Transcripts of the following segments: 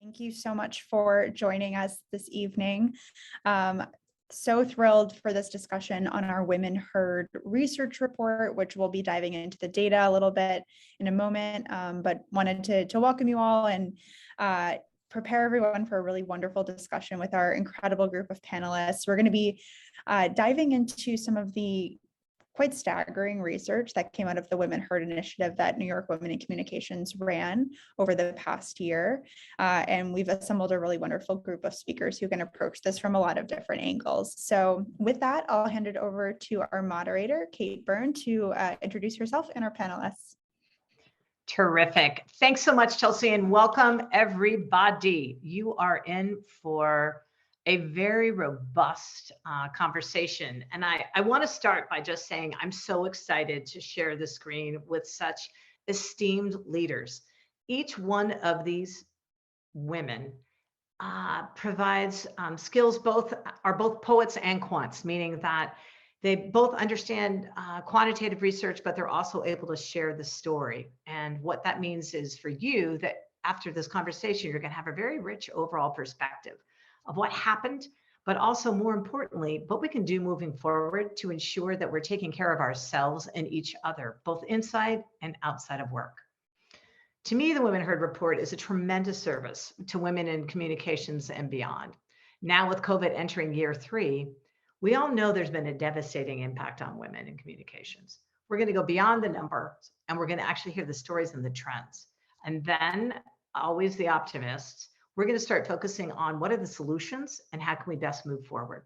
Thank you so much for joining us this evening. So thrilled for this discussion on our Women Heard research report, which we'll be diving into the data a little bit in a moment, but wanted to welcome you all and prepare everyone for a really wonderful discussion with our incredible group of panelists. We're going to be diving into some of the quite staggering research that came out of the Women Heard initiative that New York Women in Communications ran over the past year. And we've assembled a really wonderful group of speakers who can approach this from a lot of different angles. So with that, I'll hand it over to our moderator, Kate Byrne, to introduce herself and our panelists. Terrific. Thanks so much, Chelsea, and welcome everybody. You are in for a very robust conversation. And I want to start by just saying I'm so excited to share the screen with such esteemed leaders. Each one of these women provides skills, are both poets and quants, meaning that they both understand quantitative research, but they're also able to share the story. And what that means is for you that after this conversation, you're going to have a very rich overall perspective of what happened, but also more importantly, what we can do moving forward to ensure that we're taking care of ourselves and each other, both inside and outside of work. To me, the Women Heard report is a tremendous service to women in communications and beyond. Now with COVID entering year 3, we all know there's been a devastating impact on women in communications. We're going to go beyond the numbers and we're going to actually hear the stories and the trends. And then, always the optimists, we're going to start focusing on what are the solutions and how can we best move forward.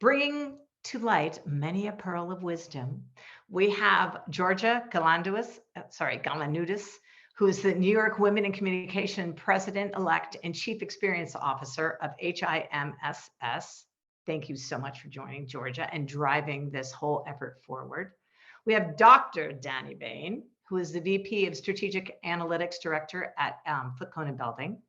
Bringing to light many a pearl of wisdom, we have Georgia Galanudis, who is the New York Women in Communication President-elect and Chief Experience Officer of HIMSS. Thank you so much for joining, Georgia, and driving this whole effort forward. We have Dr. Danny Bain, who is the VP of Strategic Analytics Director at Foote Belding.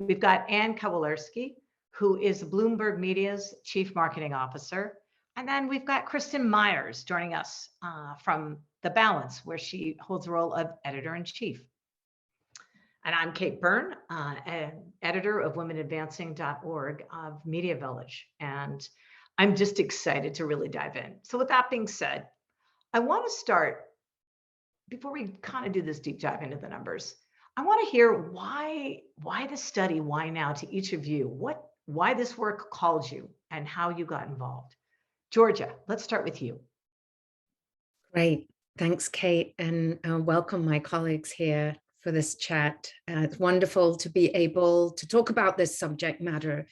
We've got Ann Kowalewski, who is Bloomberg Media's Chief Marketing Officer. And then we've got Kristen Myers joining us from The Balance, where she holds the role of Editor-in-Chief. And I'm Kate Byrne, editor of womenadvancing.org of Media Village. And I'm just excited to really dive in. So with that being said, I want to start, before we kind of do this deep dive into the numbers, I want to hear why the study, why now to each of you, why this work called you and how you got involved. Georgia, let's start with you. Great. Thanks, Kate, and welcome my colleagues here for this chat. It's wonderful to be able to talk about this subject matter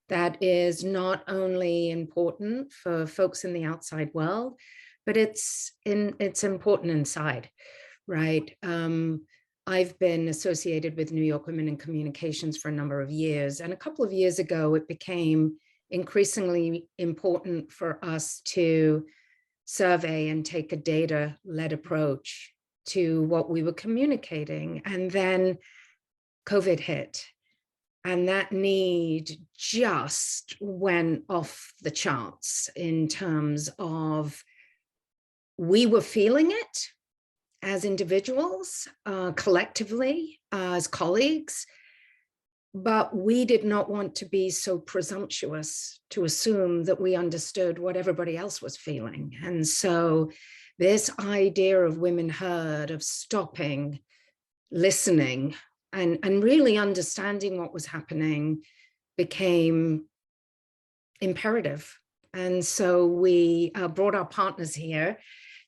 that is not only important for folks in the outside world, but it's important inside, right? I've been associated with New York Women in Communications for a number of years. And a couple of years ago, it became increasingly important for us to survey and take a data-led approach to what we were communicating. And then COVID hit. And that need just went off the charts in terms of we were feeling it as individuals, collectively, as colleagues, but we did not want to be so presumptuous to assume that we understood what everybody else was feeling. And so this idea of Women Heard, of stopping, listening, and really understanding what was happening became imperative. And so we brought our partners here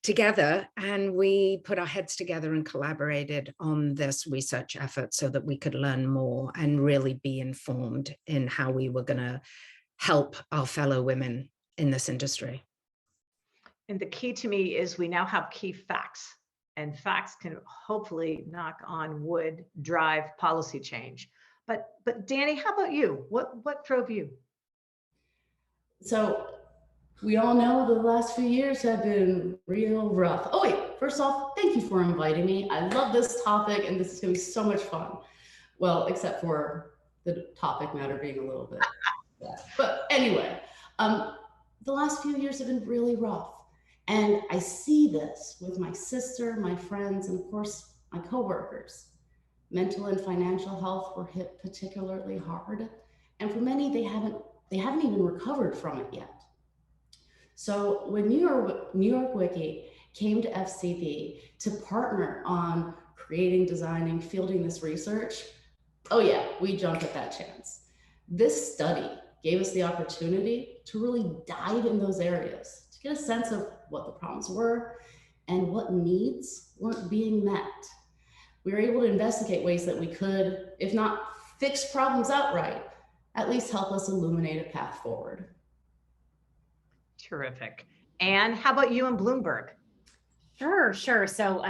together and we put our heads together and collaborated on this research effort so that we could learn more and really be informed in how we were going to help our fellow women in this industry. And the key to me is we now have key facts, and facts can hopefully, knock on wood, drive policy change. But Danny, how about you? What drove you? So we all know the last few years have been real rough. Oh wait, first off, thank you for inviting me. I love this topic and this is gonna be so much fun. Well, except for the topic matter being a little bit, but anyway, the last few years have been really rough. And I see this with my sister, my friends, and of course, my coworkers. Mental and financial health were hit particularly hard. And for many, they haven't even recovered from it yet. So when New York Wiki came to FCB to partner on creating, designing, fielding this research, oh yeah, we jumped at that chance. This study gave us the opportunity to really dive in those areas, to get a sense of what the problems were and what needs weren't being met. We were able to investigate ways that we could, if not fix problems outright, at least help us illuminate a path forward. Terrific. And how about you and Bloomberg? Sure. So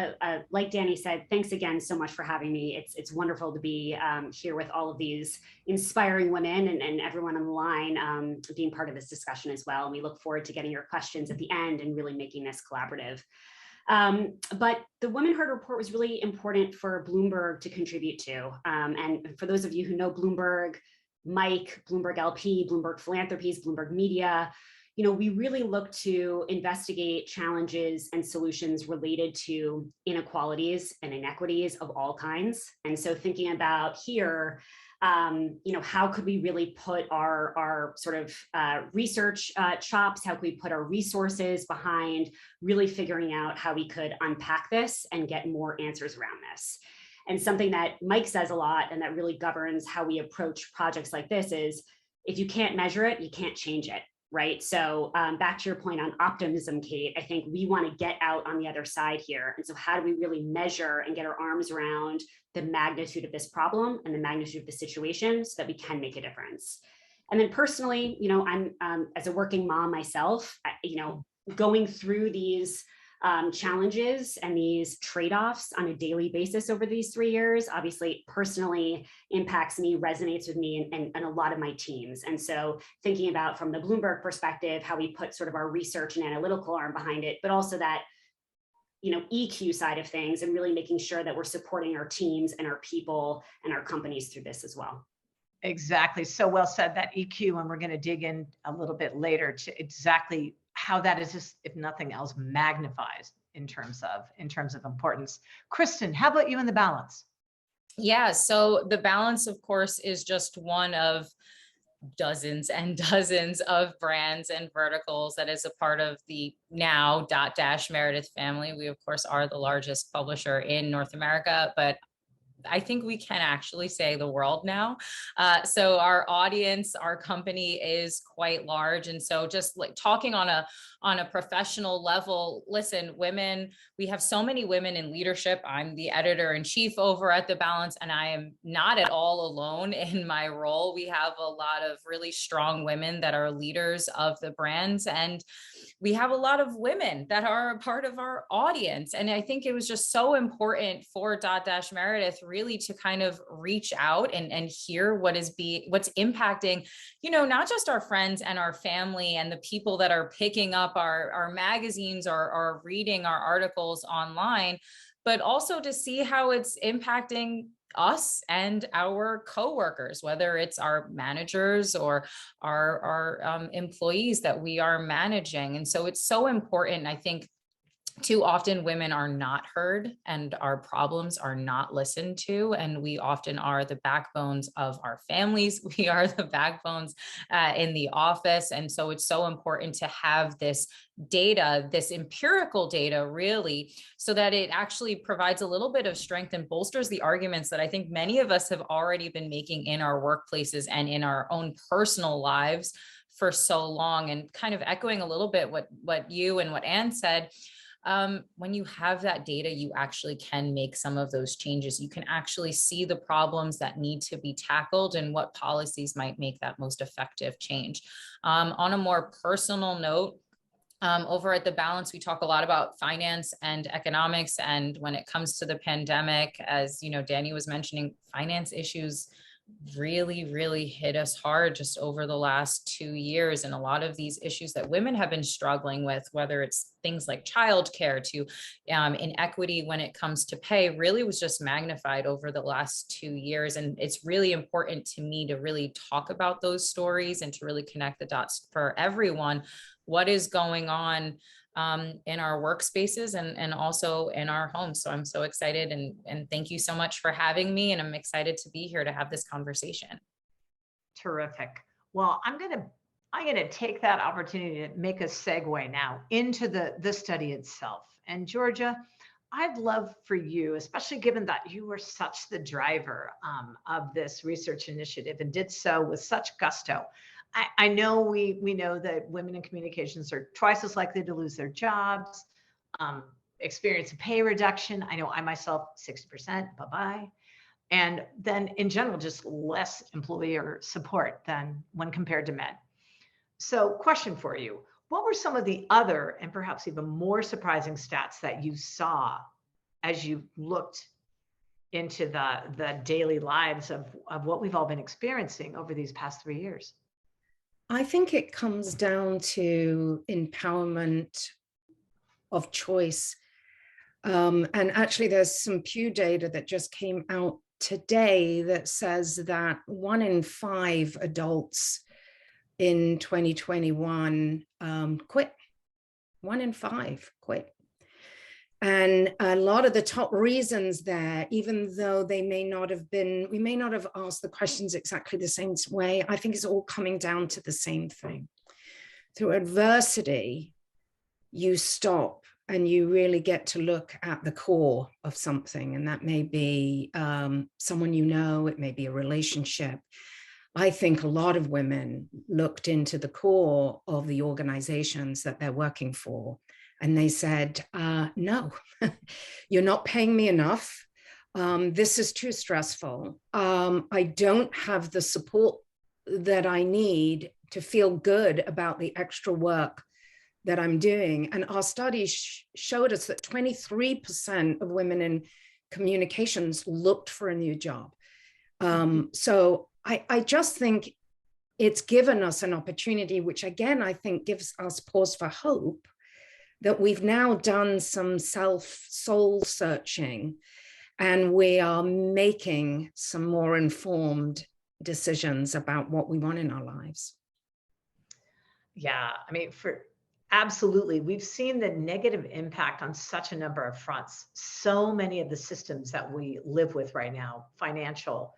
like Danny said, thanks again so much for having me. It's wonderful to be here with all of these inspiring women and everyone on the line being part of this discussion as well. And we look forward to getting your questions at the end and really making this collaborative. But the Women Heard Report was really important for Bloomberg to contribute to. And for those of you who know Bloomberg, Mike, Bloomberg LP, Bloomberg Philanthropies, Bloomberg Media, we really look to investigate challenges and solutions related to inequalities and inequities of all kinds. And so thinking about here, how could we really put our sort of research chops, how could we put our resources behind really figuring out how we could unpack this and get more answers around this. And something that Mike says a lot and that really governs how we approach projects like this is, if you can't measure it, you can't change it. Right. So back to your point on optimism, Kate, I think we want to get out on the other side here. And so how do we really measure and get our arms around the magnitude of this problem and the magnitude of the situation so that we can make a difference? And then personally, I'm as a working mom myself, going through these challenges and these trade-offs on a daily basis over these 3 years, obviously personally impacts me, resonates with me and a lot of my teams. And so thinking about from the Bloomberg perspective, how we put sort of our research and analytical arm behind it, but also that, EQ side of things and really making sure that we're supporting our teams and our people and our companies through this as well. Exactly. So well said, that EQ, and we're going to dig in a little bit later to exactly how that is just, if nothing else, magnifies in terms of importance. Kristen, how about you in the balance? Yeah, so the balance, of course, is just one of dozens and dozens of brands and verticals that is a part of the now Dotdash Meredith family. We, of course, are the largest publisher in North America, but I think we can actually say the world now. So our audience, our company is quite large. And so just like talking on a professional level, listen, women, we have so many women in leadership. I'm the editor-in-chief over at The Balance, and I am not at all alone in my role. We have a lot of really strong women that are leaders of the brands, and we have a lot of women that are a part of our audience. And I think it was just so important for Dotdash Meredith really to kind of reach out and hear what's impacting, not just our friends and our family and the people that are picking up our magazines or reading our articles online, but also to see how it's impacting us and our coworkers, whether it's our managers or our employees that we are managing. And so it's so important. I think too often women are not heard and our problems are not listened to. And we often are the backbones of our families. We are the backbones in the office. And so it's so important to have this data, this empirical data really, so that it actually provides a little bit of strength and bolsters the arguments that I think many of us have already been making in our workplaces and in our own personal lives for so long. And kind of echoing a little bit what you and what Anne said, when you have that data, you actually can make some of those changes. You can actually see the problems that need to be tackled and what policies might make that most effective change. On a more personal note, over at The Balance, we talk a lot about finance and economics. And when it comes to the pandemic, as Danny was mentioning, finance issues really hit us hard just over the last 2 years. And a lot of these issues that women have been struggling with, whether it's things like childcare to inequity when it comes to pay, really was just magnified over the last 2 years. And it's really important to me to really talk about those stories and to really connect the dots for everyone. What is going on in our workspaces and also in our homes. So I'm so excited, and thank you so much for having me. And I'm excited to be here to have this conversation. Terrific. Well, I'm gonna take that opportunity to make a segue now into the study itself. And Georgia, I'd love for you, especially given that you were such the driver of this research initiative and did so with such gusto. I know we know that women in communications are twice as likely to lose their jobs, experience a pay reduction. I know I myself, 60%, bye-bye. And then in general, just less employer support than when compared to men. So question for you, what were some of the other and perhaps even more surprising stats that you saw as you looked into the daily lives of what we've all been experiencing over these past 3 years? I think it comes down to empowerment of choice. And actually, there's some Pew data that just came out today that says that 1 in 5 adults in 2021 quit. 1 in 5 quit. And a lot of the top reasons there, even though we may not have asked the questions exactly the same way, I think it's all coming down to the same thing. Through adversity, you stop and you really get to look at the core of something. And that may be someone you know, it may be a relationship. I think a lot of women looked into the core of the organizations that they're working for. And they said, no, you're not paying me enough. This is too stressful. I don't have the support that I need to feel good about the extra work that I'm doing. And our studies showed us that 23% of women in communications looked for a new job. So I just think it's given us an opportunity, which again, I think gives us pause for hope, that we've now done some soul searching and we are making some more informed decisions about what we want in our lives. Yeah, I mean, absolutely. We've seen the negative impact on such a number of fronts. So many of the systems that we live with right now, financial,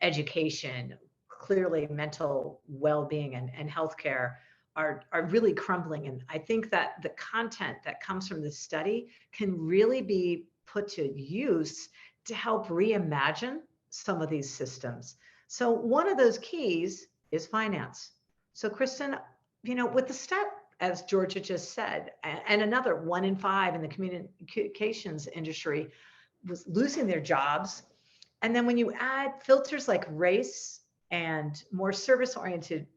education, clearly mental well-being and healthcare, are really crumbling. And I think that the content that comes from this study can really be put to use to help reimagine some of these systems. So one of those keys is finance. So Kristen, with the stat, as Georgia just said, and another 1 in 5 in the communications industry was losing their jobs. And then when you add filters like race and more service-oriented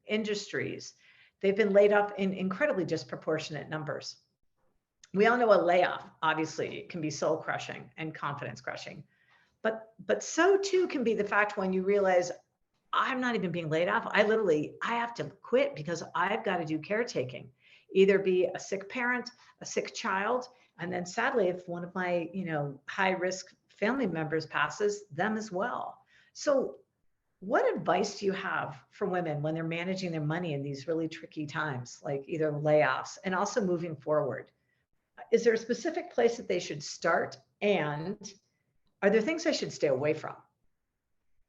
industries, they've been laid off in incredibly disproportionate numbers. We all know a layoff, obviously, can be soul crushing and confidence crushing, but so too can be the fact when you realize I'm not even being laid off. I have to quit because I've got to do caretaking, either be a sick parent, a sick child, and then sadly, if one of my, high risk family members passes, them as well. So what advice do you have for women when they're managing their money in these really tricky times, like either layoffs and also moving forward? Is there a specific place that they should start? And are there things they should stay away from?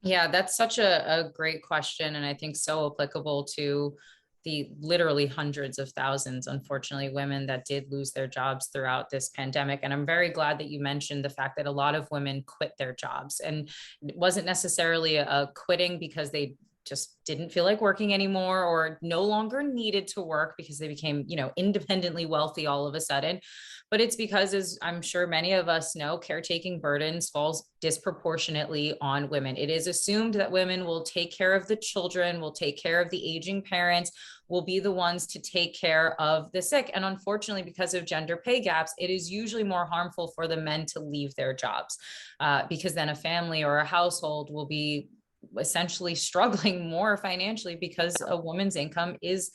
Yeah, that's such a great question. And I think so applicable to the literally hundreds of thousands, unfortunately, women that did lose their jobs throughout this pandemic. And I'm very glad that you mentioned the fact that a lot of women quit their jobs, and it wasn't necessarily a quitting because they just didn't feel like working anymore or no longer needed to work because they became, independently wealthy all of a sudden. But it's because, as I'm sure many of us know, caretaking burdens falls disproportionately on women. It is assumed that women will take care of the children, will take care of the aging parents, will be the ones to take care of the sick. And unfortunately, because of gender pay gaps, it is usually more harmful for the men to leave their jobs because then a family or a household will be essentially struggling more financially because a woman's income is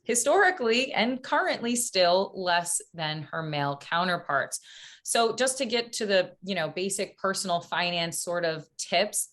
historically and currently still less than her male counterparts. So just to get to the, basic personal finance sort of tips,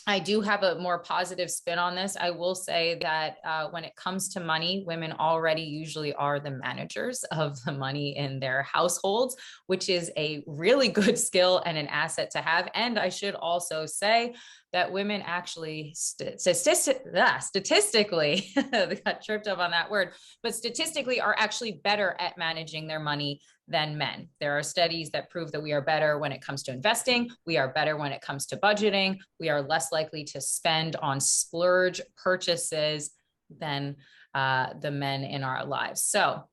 I do have a more positive spin on this. I will say that when it comes to money, women already usually are the managers of the money in their households, which is a really good skill and an asset to have. And I should also say that women actually statistically, they got tripped up on that word, but statistically are actually better at managing their money than men. There are studies that prove that we are better when it comes to investing. We are better when it comes to budgeting. We are less likely to spend on splurge purchases than the men in our lives. So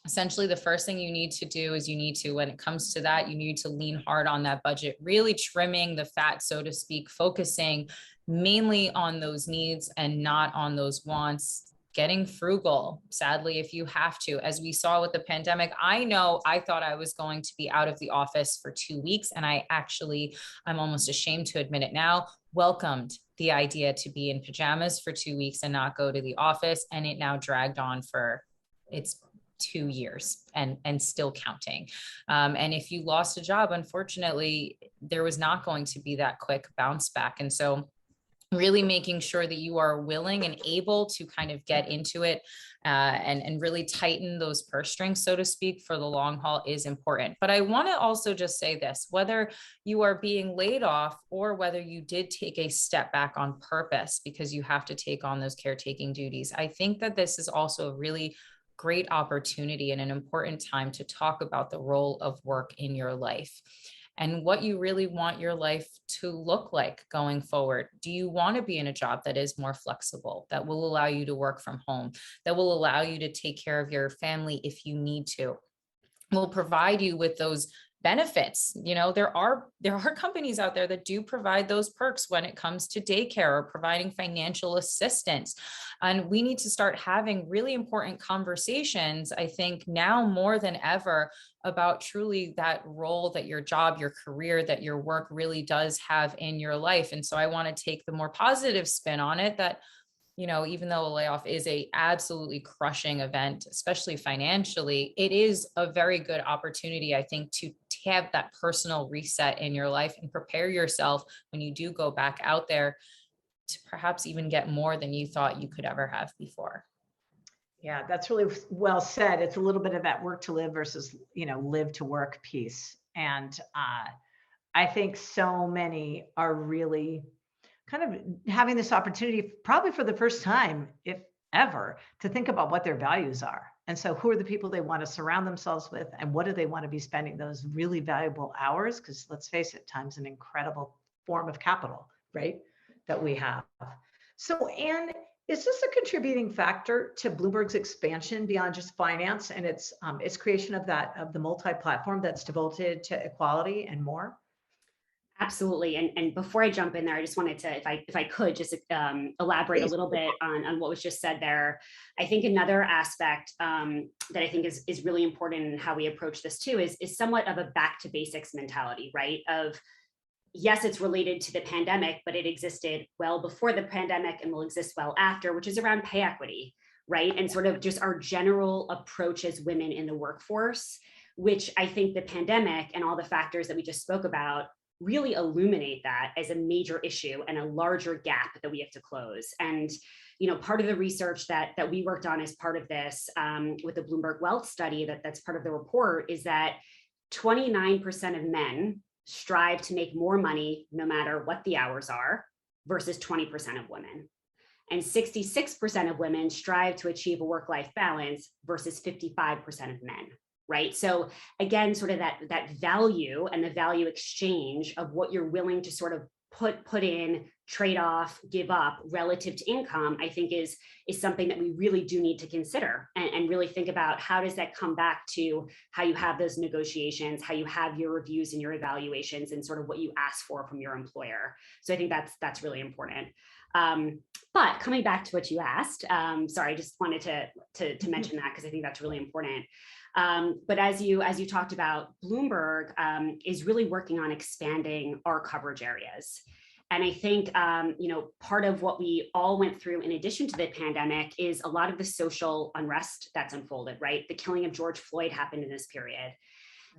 essentially, the first thing you need to do is when it comes to that, you need to lean hard on that budget, really trimming the fat, so to speak, focusing mainly on those needs and not on those wants. Getting frugal, sadly, if you have to. As we saw with the pandemic, I know I thought I was going to be out of the office for 2 weeks, and I'm almost ashamed to admit it now, welcomed the idea to be in pajamas for 2 weeks and not go to the office. And it now dragged on for it's 2 years and still counting. And if you lost a job, unfortunately, there was not going to be that quick bounce back. And so really making sure that you are willing and able to kind of get into it and really tighten those purse strings, so to speak, for the long haul is important. But I want to also just say this, whether you are being laid off or whether you did take a step back on purpose because you have to take on those caretaking duties, I think that this is also a really great opportunity and an important time to talk about the role of work in your life and what you really want your life to look like going forward. Do you want to be in a job that is more flexible, that will allow you to work from home, that will allow you to take care of your family if you need to, will provide you with those benefits? You know, there are companies out there that do provide those perks when it comes to daycare or providing financial assistance. And we need to start having really important conversations, I think now more than ever, about truly that role that your job, your career, that your work really does have in your life. And so I want to take the more positive spin on it that, you know, even though a layoff is a absolutely crushing event, especially financially, it is a very good opportunity, I think, to have that personal reset in your life and prepare yourself when you do go back out there to perhaps even get more than you thought you could ever have before. Yeah, that's really well said. It's a little bit of that work to live versus, live to work piece. And I think so many are really kind of having this opportunity, probably for the first time, if ever, to think about what their values are. And so who are the people they want to surround themselves with, and what do they want to be spending those really valuable hours? Because let's face it, time's an incredible form of capital, right, that we have. So, Anne, is this a contributing factor to Bloomberg's expansion beyond just finance and its creation of the multi-platform that's devoted to equality and more? Absolutely. And before I jump in there, I just wanted to, if I could just elaborate a little bit on what was just said there. I think another aspect that I think is really important in how we approach this too is somewhat of a back to basics mentality, right? Of yes, it's related to the pandemic, but it existed well before the pandemic and will exist well after, which is around pay equity, right? And sort of just our general approach as women in the workforce, which I think the pandemic and all the factors that we just spoke about really illuminate that as a major issue and a larger gap that we have to close. And, part of the research that we worked on as part of this with the Bloomberg Wealth study that's part of the report is that 29% of men strive to make more money no matter what the hours are versus 20% of women. And 66% of women strive to achieve a work-life balance versus 55% of men. Right. So again, sort of that value and the value exchange of what you're willing to sort of put in, trade off, give up relative to income, I think is something that we really do need to consider and really think about how does that come back to how you have those negotiations, how you have your reviews and your evaluations and sort of what you ask for from your employer. So I think that's really important. But coming back to what you asked, sorry, I just wanted to mention that because I think that's really important. But as you talked about, Bloomberg is really working on expanding our coverage areas. And I think, part of what we all went through in addition to the pandemic is a lot of the social unrest that's unfolded, right? The killing of George Floyd happened in this period.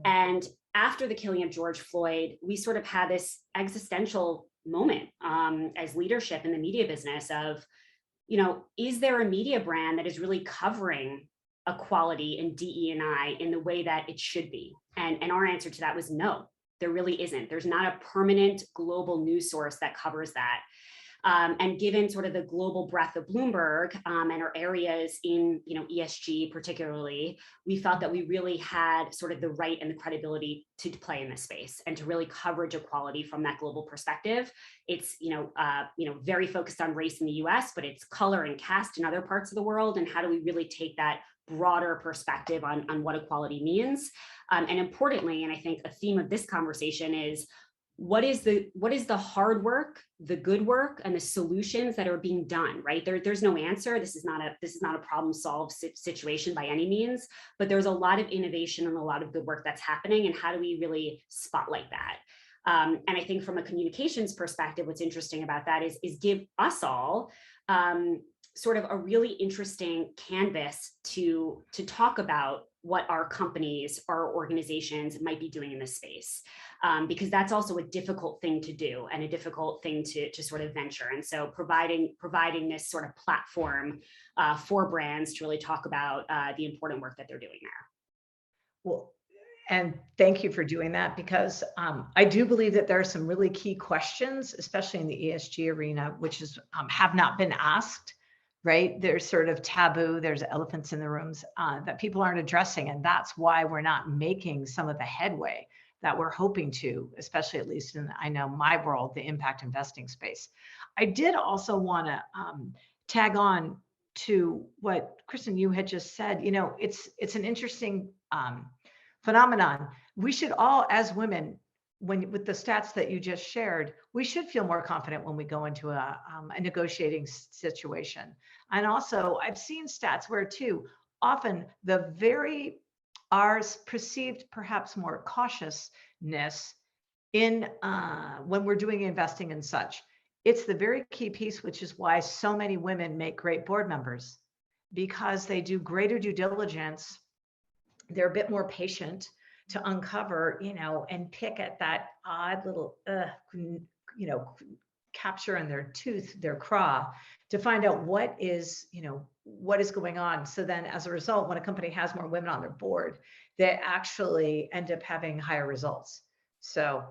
And after the killing of George Floyd, we sort of had this existential moment as leadership in the media business of, is there a media brand that is really covering equality and DE&I in the way that it should be? And our answer to that was no, there really isn't. There's not a permanent global news source that covers that. And given sort of the global breadth of Bloomberg and our areas in ESG particularly, we felt that we really had sort of the right and the credibility to play in this space and to really coverage equality from that global perspective. It's very focused on race in the US, but it's color and caste in other parts of the world. And how do we really take that broader perspective on what equality means? And importantly, and I think a theme of this conversation is, what is the hard work, the good work, and the solutions that are being done, right? There's no answer. This is not a problem solved situation by any means, but there's a lot of innovation and a lot of good work that's happening. And how do we really spotlight that? And I think from a communications perspective, what's interesting about that is give us all sort of a really interesting canvas to talk about what our companies, our organizations might be doing in this space. Because that's also a difficult thing to do and a difficult thing to sort of venture. And so providing this sort of platform for brands to really talk about the important work that they're doing there. Well, and thank you for doing that, because I do believe that there are some really key questions, especially in the ESG arena, which have not been asked, right? There's sort of taboo, there's elephants in the rooms that people aren't addressing. And that's why we're not making some of the headway that we're hoping to, especially at least in, I know, my world, the impact investing space. I did also want to tag on to what Kristen, you had just said. It's an interesting phenomenon. We should all, as women, with the stats that you just shared, we should feel more confident when we go into a negotiating situation. And also, I've seen stats where too, often our perceived perhaps more cautiousness in when we're doing investing and such. It's the very key piece, which is why so many women make great board members, because they do greater due diligence. They're a bit more patient to uncover, and pick at that odd little, capture in their tooth, their craw, to find out what is going on. So then as a result, when a company has more women on their board, they actually end up having higher results. So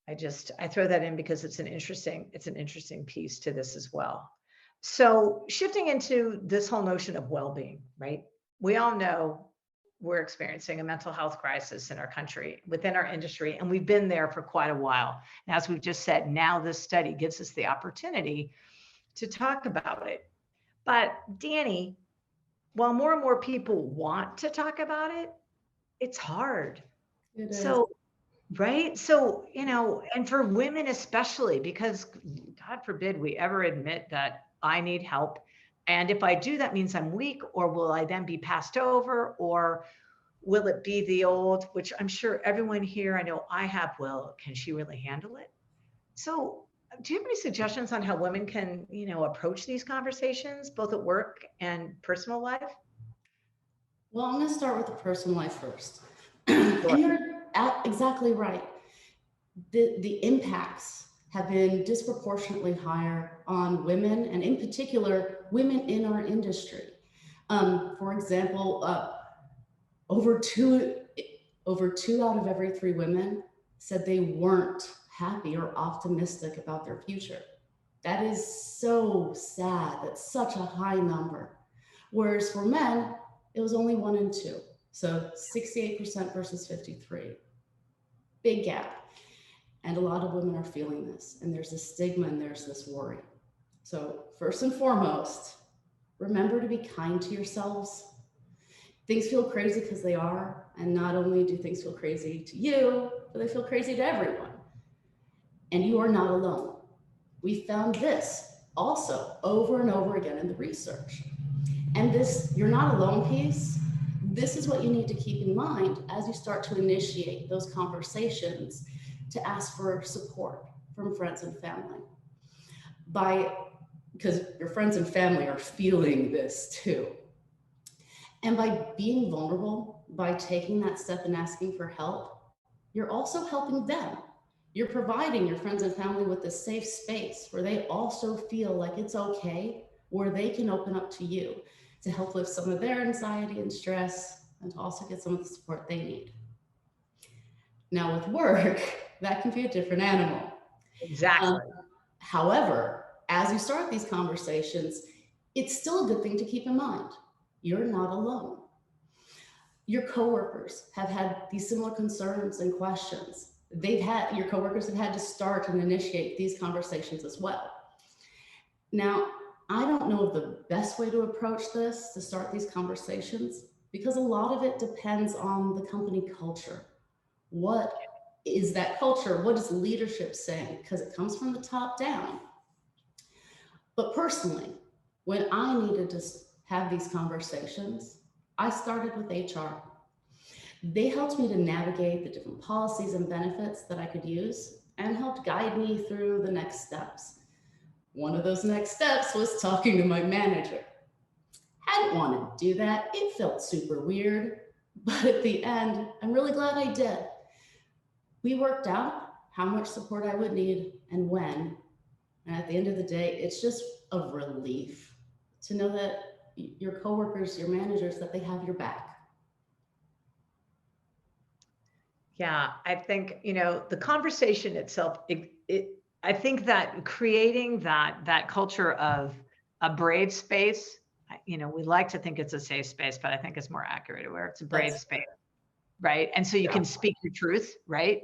I throw that in because it's an interesting piece to this as well. So shifting into this whole notion of well-being, right? We all know we're experiencing a mental health crisis in our country, within our industry, and we've been there for quite a while. And as we've just said, now this study gives us the opportunity to talk about it. But Danny, while more and more people want to talk about it, it's hard. It is. So, right? So, and for women especially, because God forbid we ever admit that I need help. And if I do, that means I'm weak, or will I then be passed over? Or will it be the old, which I'm sure everyone here, I know I have, can she really handle it? So do you have any suggestions on how women can, approach these conversations, both at work and personal life? Well, I'm going to start with the personal life first. And you're exactly right. The impacts have been disproportionately higher on women, and in particular, women in our industry. For example, over two out of every 3 women said they weren't happy or optimistic about their future. That is so sad. That's such a high number. Whereas for men, it was only 1 in 2. So 68% versus 53. Big gap. And a lot of women are feeling this, and there's this stigma and there's this worry. So first and foremost, remember to be kind to yourselves. Things feel crazy because they are, and not only do things feel crazy to you, but they feel crazy to everyone. And you are not alone. We found this also over and over again in the research. And this "you're not alone" piece, this is what you need to keep in mind as you start to initiate those conversations, to ask for support from friends and family. Because your friends and family are feeling this too. And by being vulnerable by taking that step and asking for help, you're also helping them. You're providing your friends and family with a safe space where they also feel like it's okay, where they can open up to you to help lift some of their anxiety and stress and to also get some of the support they need. Now with work, that can be a different animal. Exactly. However, as you start these conversations, it's still a good thing to keep in mind. You're not alone. Your coworkers have had these similar concerns and questions. Your coworkers have had to start and initiate these conversations as well. Now, I don't know of the best way to approach this, to start these conversations, because a lot of it depends on the company culture. What is that culture? What is leadership saying? Because it comes from the top down. But personally, when I needed to have these conversations, I started with HR. They helped me to navigate the different policies and benefits that I could use and helped guide me through the next steps. One of those next steps was talking to my manager. Hadn't wanted to do that. It felt super weird, but at the end, I'm really glad I did. We worked out how much support I would need and when. And at the end of the day, it's just a relief to know that your coworkers, your managers, that they have your back. Yeah, I think, the conversation itself, I think that creating that culture of a brave space, we like to think it's a safe space, but I think it's more accurate where it's a brave space, right? And so you can speak your truth, right?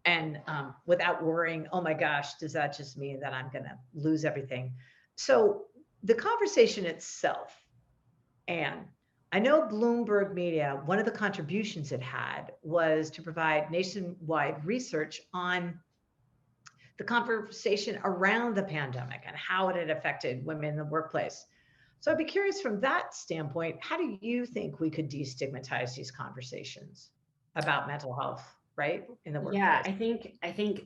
And without worrying, oh my gosh, does that just mean that I'm going to lose everything? So the conversation itself, and I know Bloomberg Media, one of the contributions it had was to provide nationwide research on the conversation around the pandemic and how it had affected women in the workplace. So I'd be curious from that standpoint, how do you think we could destigmatize these conversations about mental health, right, in the workplace? Yeah, I think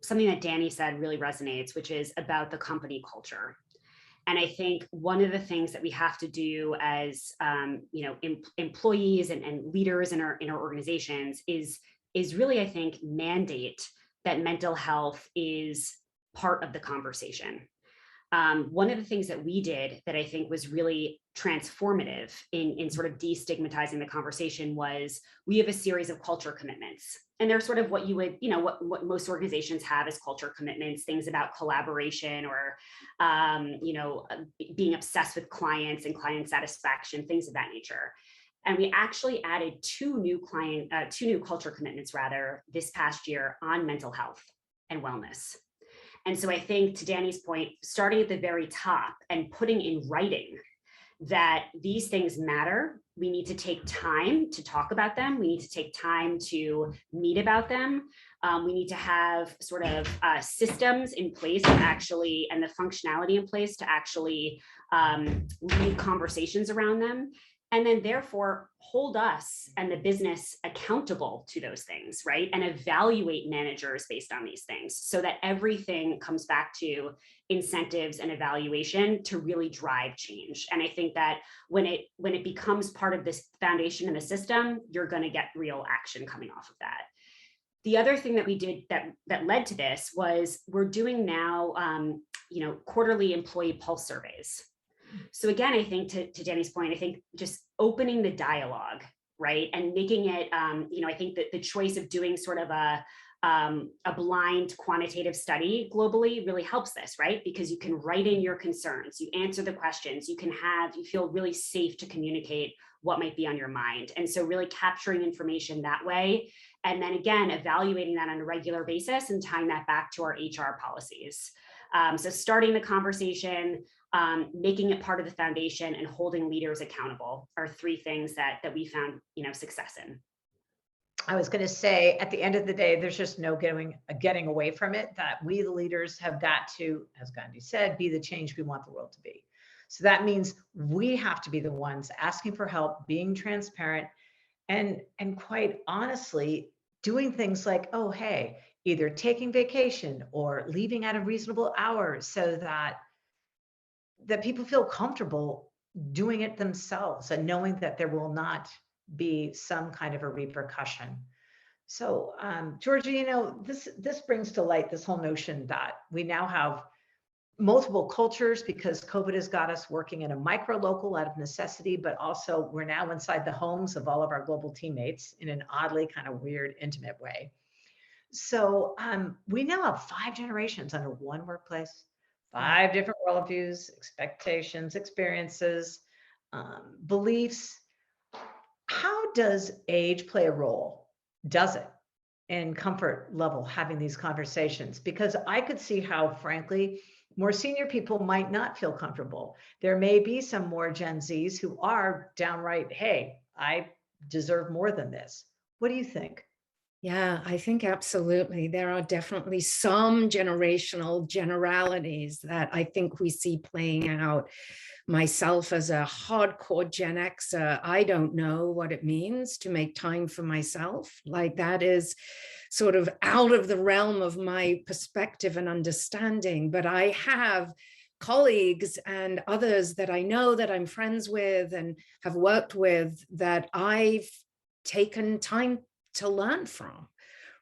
something that Danny said really resonates, which is about the company culture. And I think one of the things that we have to do as employees and leaders in our organizations is really, I think, mandate that mental health is part of the conversation. One of the things that we did that I think was really transformative in sort of destigmatizing the conversation was we have a series of culture commitments. And they're sort of what you would, what most organizations have as culture commitments, things about collaboration or, being obsessed with clients and client satisfaction, things of that nature. And we actually added two new culture commitments this past year on mental health and wellness. And so I think, to Danny's point, starting at the very top and putting in writing that these things matter, we need to take time to talk about them. We need to take time to meet about them. We need to have sort of systems in place and the functionality in place to actually lead conversations around them. And then therefore hold us and the business accountable to those things, right? And evaluate managers based on these things so that everything comes back to incentives and evaluation to really drive change. And I think that when it becomes part of this foundation in the system, you're going to get real action coming off of that. The other thing that we did that led to this was we're doing now, quarterly employee pulse surveys. So again, I think to Danny's point, I think just opening the dialogue, right, and making it, I think that the choice of doing sort of a blind quantitative study globally really helps this, right? Because you can write in your concerns, you answer the questions, you feel really safe to communicate what might be on your mind. And so really capturing information that way. And then again, evaluating that on a regular basis and tying that back to our HR policies. So starting the conversation, making it part of the foundation, and holding leaders accountable are three things that we found, success in. I was going to say, at the end of the day, there's just no getting away from it, that we, the leaders, have got to, as Gandhi said, be the change we want the world to be. So that means we have to be the ones asking for help, being transparent, and quite honestly, doing things like, oh, hey, either taking vacation or leaving at a reasonable hour so that people feel comfortable doing it themselves and knowing that there will not be some kind of a repercussion. So, Georgia, you know, this brings to light this whole notion that we now have multiple cultures because COVID has got us working in a micro local out of necessity, but also we're now inside the homes of all of our global teammates in an oddly kind of weird, intimate way. So we now have 5 generations under one workplace, 5 different worldviews, expectations, experiences, beliefs. How does age play a role? Does it? In comfort level having these conversations? Because I could see how, frankly, more senior people might not feel comfortable. There may be some more Gen Zs who are downright, hey, I deserve more than this. What do you think? Yeah, I think absolutely. There are definitely some generational generalities that I think we see playing out. Myself as a hardcore Gen Xer, I don't know what it means to make time for myself. Like that is sort of out of the realm of my perspective and understanding. But I have colleagues and others that I know that I'm friends with and have worked with that I've taken time to learn from,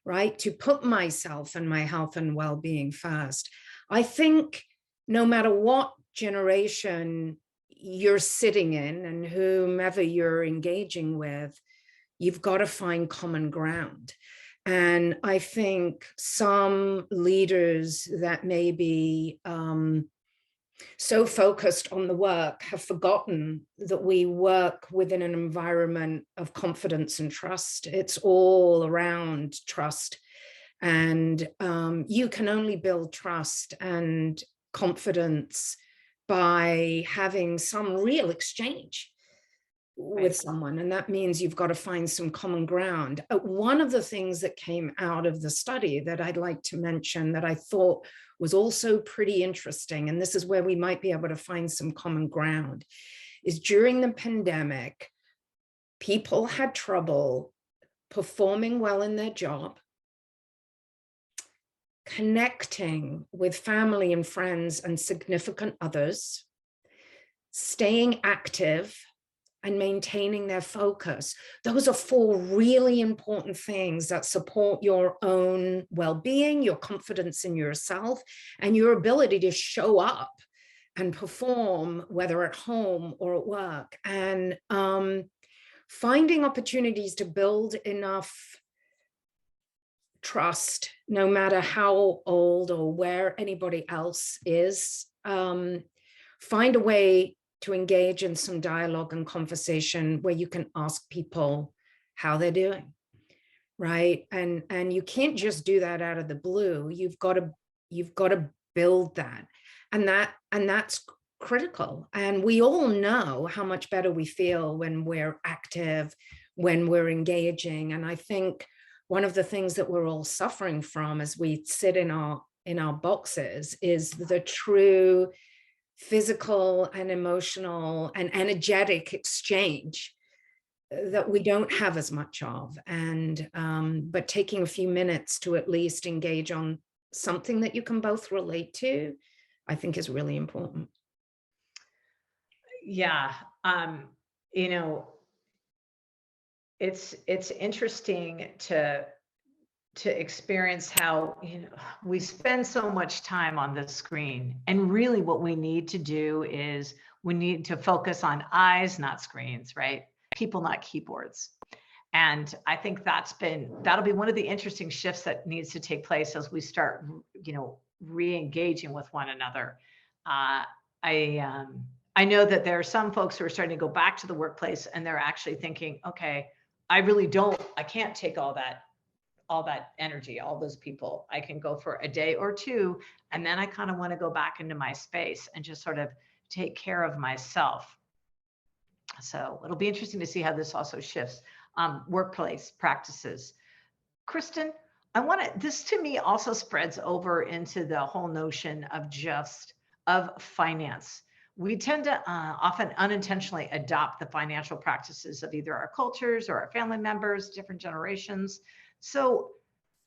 right? To put myself and my health and well-being first. I think no matter what generation you're sitting in and whomever you're engaging with, you've got to find common ground. And I think some leaders that may be so focused on the work have forgotten that we work within an environment of confidence and trust. It's all around trust. And you can only build trust and confidence by having some real exchange with someone. And that means you've got to find some common ground. One of the things that came out of the study that I'd like to mention that I thought was also pretty interesting, and this is where we might be able to find some common ground, is during the pandemic, people had trouble performing well in their job, connecting with family and friends and significant others, staying active, and maintaining their focus. Those are 4 really important things that support your own well-being, your confidence in yourself, and your ability to show up and perform, whether at home or at work. And finding opportunities to build enough trust, no matter how old or where anybody else is, find a way to engage in some dialogue and conversation where you can ask people how they're doing, right? And you can't just do that out of the blue. You've got to build that, and that's critical. And we all know how much better we feel when we're active, when we're engaging. And I think one of the things that we're all suffering from as we sit in our boxes is the true physical and emotional and energetic exchange that we don't have as much of. And but taking a few minutes to at least engage on something that you can both relate to, I think is really important. Yeah, you know, it's interesting to experience how, you know, we spend so much time on the screen, and really what we need to do is we need to focus on eyes, not screens, right? People, not keyboards. And I think that'll be one of the interesting shifts that needs to take place as we start, you know, re-engaging with one another. I know that there are some folks who are starting to go back to the workplace and they're actually thinking, okay, I can't take all that energy, all those people. I can go for a day or 2, and then I kind of want to go back into my space and just sort of take care of myself. So it'll be interesting to see how this also shifts workplace practices. Kristen, this to me also spreads over into the whole notion of finance. We tend to often unintentionally adopt the financial practices of either our cultures or our family members, different generations. So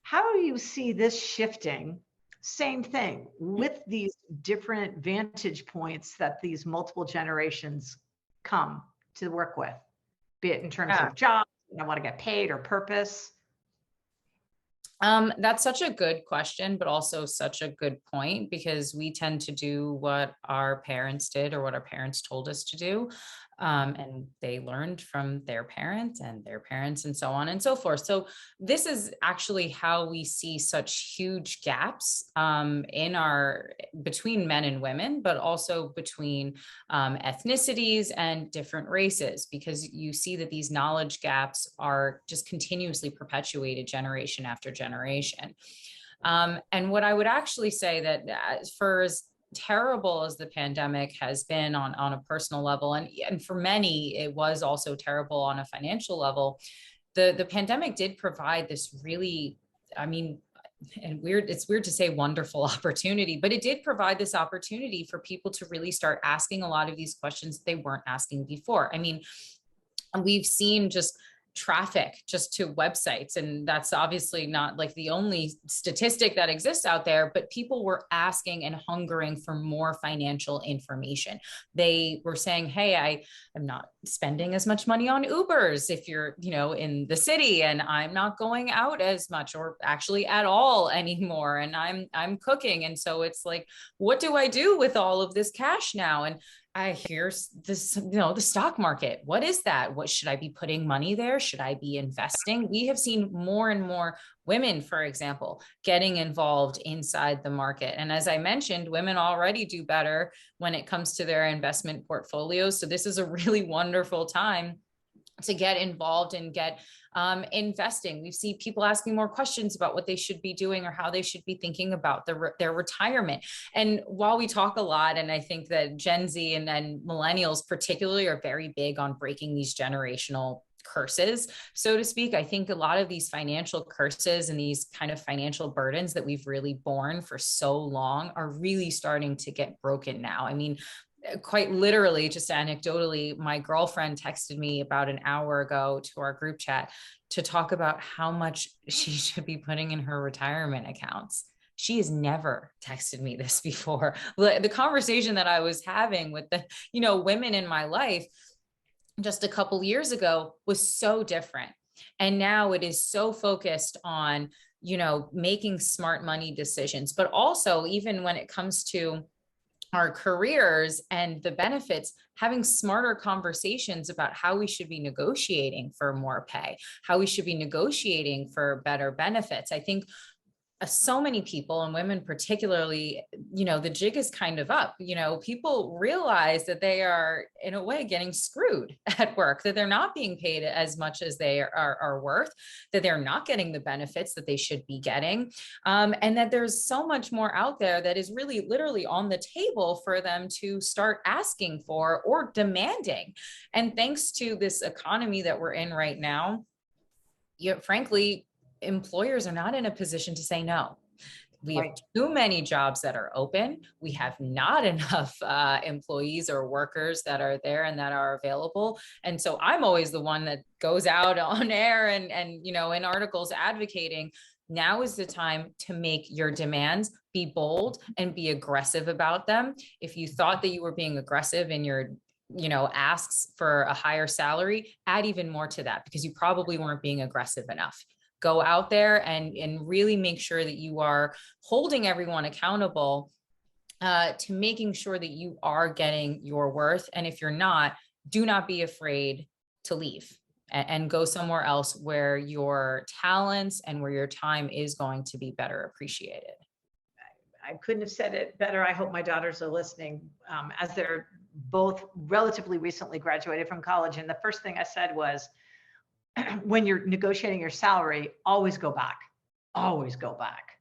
how do you see this shifting? Same thing with these different vantage points that these multiple generations come to work with. be it in terms Yeah. of jobs, I want to get paid, or purpose? That's such a good question, but also such a good point, because we tend to do what our parents did or what our parents told us to do. And they learned from their parents and their parents and so on and so forth. So this is actually how we see such huge gaps between men and women, but also between ethnicities and different races, because you see that these knowledge gaps are just continuously perpetuated generation after generation. And what I would actually say that for as terrible as the pandemic has been on a personal level, and for many, it was also terrible on a financial level, the pandemic did provide this really, I mean, and it's weird to say wonderful opportunity, but it did provide this opportunity for people to really start asking a lot of these questions they weren't asking before. I mean, we've seen just traffic just to websites, and that's obviously not like the only statistic that exists out there, but people were asking and hungering for more financial information. They were saying, hey, I am not spending as much money on Ubers if you're, in the city, and I'm not going out as much or actually at all anymore, and I'm cooking. And so it's like, what do I do with all of this cash now? And I hear this, the stock market. What is that? What should I be putting money there? Should I be investing? We have seen more and more women, for example, getting involved inside the market. And as I mentioned, women already do better when it comes to their investment portfolios. So this is a really wonderful time to get involved and get investing. We see people asking more questions about what they should be doing or how they should be thinking about their retirement. And while we talk a lot, and I think that Gen Z and then millennials particularly are very big on breaking these generational curses, so to speak, I think a lot of these financial curses and these kind of financial burdens that we've really borne for so long are really starting to get broken now. I mean, quite literally, just anecdotally, my girlfriend texted me about an hour ago to our group chat to talk about how much she should be putting in her retirement accounts. She has never texted me this before. The conversation that I was having with the, women in my life just a couple years ago was so different. And now it is so focused on, making smart money decisions, but also even when it comes to our careers and the benefits, having smarter conversations about how we should be negotiating for more pay, how we should be negotiating for better benefits. I think so many people, and women particularly, the jig is kind of up. People realize that they are in a way getting screwed at work, that they're not being paid as much as they are worth, that they're not getting the benefits that they should be getting, and that there's so much more out there that is really literally on the table for them to start asking for or demanding. And thanks to this economy that we're in right now, frankly, employers are not in a position to say no. We have too many jobs that are open. We have not enough employees or workers that are there and that are available. And so I'm always the one that goes out on air and in articles advocating, now is the time to make your demands, be bold and be aggressive about them. If you thought that you were being aggressive in your asks for a higher salary, add even more to that, because you probably weren't being aggressive enough. Go out there and really make sure that you are holding everyone accountable to making sure that you are getting your worth. And if you're not, do not be afraid to leave and go somewhere else where your talents and where your time is going to be better appreciated. I couldn't have said it better. I hope my daughters are listening, as they're both relatively recently graduated from college. And the first thing I said was, when you're negotiating your salary, always go back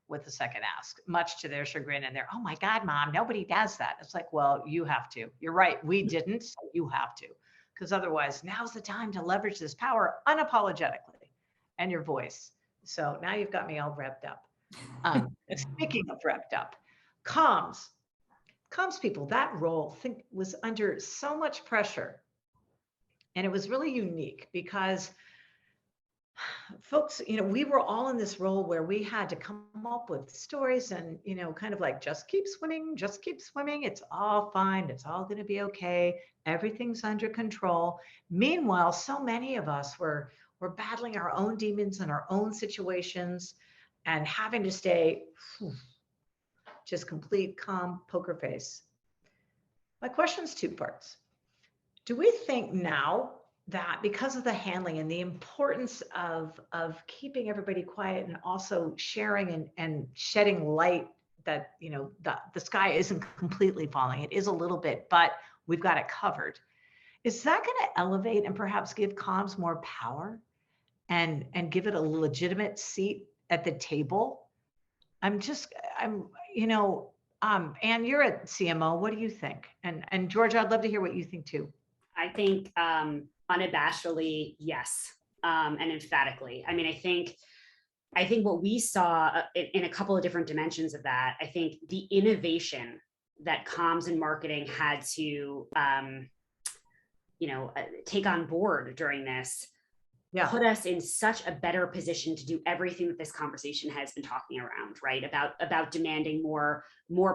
with the second ask, much to their chagrin. And they're, oh my God, Mom, nobody does that. It's like, well, you have to. You're right. We didn't, so you have to. Because otherwise, now's the time to leverage this power unapologetically and your voice. So now you've got me all revved up. Speaking of revved up, comms people, that role was under so much pressure. And it was really unique because folks, we were all in this role where we had to come up with stories and, kind of like, just keep swimming, just keep swimming. It's all fine. It's all going to be okay. Everything's under control. Meanwhile, so many of us were battling our own demons and our own situations and having to stay just complete calm poker face. My question's two parts. Do we think now that because of the handling and the importance of keeping everybody quiet and also sharing and shedding light that, the sky isn't completely falling, it is a little bit, but we've got it covered. Is that going to elevate and perhaps give comms more power and give it a legitimate seat at the table? Anne, you're at CMO. What do you think? And Georgia, I'd love to hear what you think too. I think unabashedly, yes, and emphatically. I mean, I think what we saw in a couple of different dimensions of that, I think the innovation that comms and marketing had to, take on board during this, put us in such a better position to do everything that this conversation has been talking around, right? About demanding more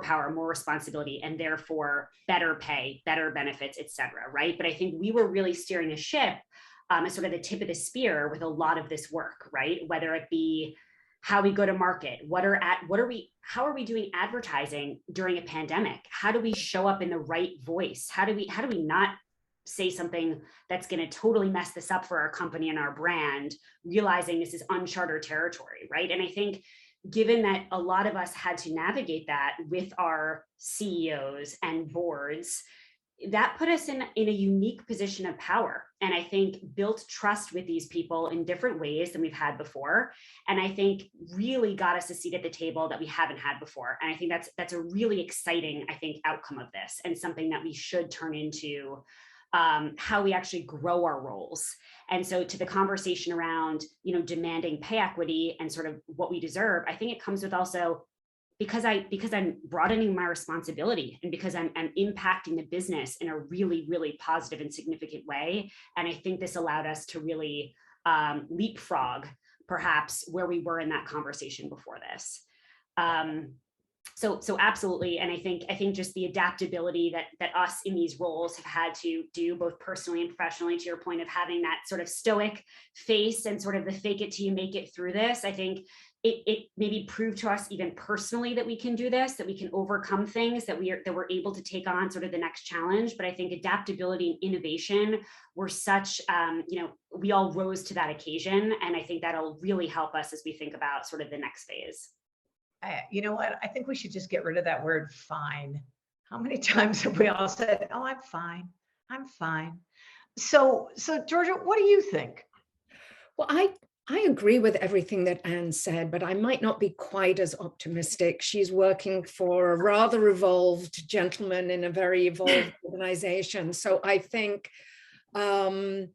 power, more responsibility, and therefore better pay, better benefits, et cetera, right? But I think we were really steering the ship as sort of the tip of the spear with a lot of this work, right? Whether it be how we go to market, how are we doing advertising during a pandemic? How do we show up in the right voice? How do we not say something that's going to totally mess this up for our company and our brand, realizing this is uncharted territory, right? And I think given that a lot of us had to navigate that with our CEOs and boards, that put us in a unique position of power. And I think built trust with these people in different ways than we've had before. And I think really got us a seat at the table that we haven't had before. And I think that's a really exciting, outcome of this, and something that we should turn into how we actually grow our roles. And so to the conversation around, demanding pay equity and sort of what we deserve, I think it comes with also because I'm broadening my responsibility and because I'm impacting the business in a really, really positive and significant way. And I think this allowed us to really leapfrog perhaps where we were in that conversation before this. So absolutely. And I think just the adaptability that us in these roles have had to do both personally and professionally, to your point of having that sort of stoic face and sort of the fake it till you make it through this, I think it maybe proved to us even personally that we can do this, that we can overcome things, that we're able to take on sort of the next challenge. But I think adaptability and innovation were such, we all rose to that occasion. And I think that'll really help us as we think about sort of the next phase. You know what? I think we should just get rid of that word fine. How many times have we all said, oh, I'm fine. I'm fine. So Georgia, what do you think? Well, I agree with everything that Anne said, but I might not be quite as optimistic. She's working for a rather evolved gentleman in a very evolved organization. So I think the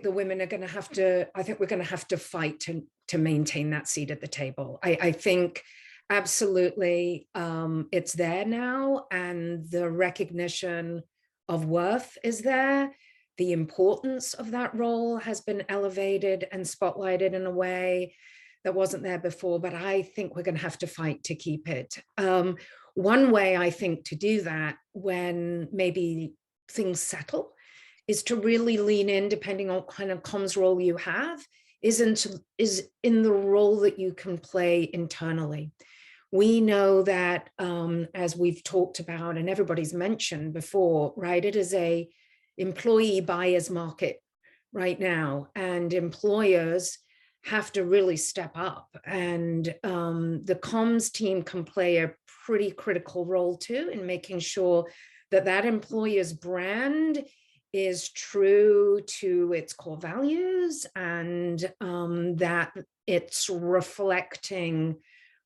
women are going to have to, I think we're going to have to fight to maintain that seat at the table. I think absolutely it's there now, and the recognition of worth is there. The importance of that role has been elevated and spotlighted in a way that wasn't there before, but I think we're going to have to fight to keep it. One way I think to do that, when maybe things settle, is to really lean in, depending on what kind of comms role you have, is in the role that you can play internally. We know that, as we've talked about and everybody's mentioned before, right, it is a employee buyer's market right now, and employers have to really step up, and the comms team can play a pretty critical role too in making sure that that employer's brand is true to its core values, and that it's reflecting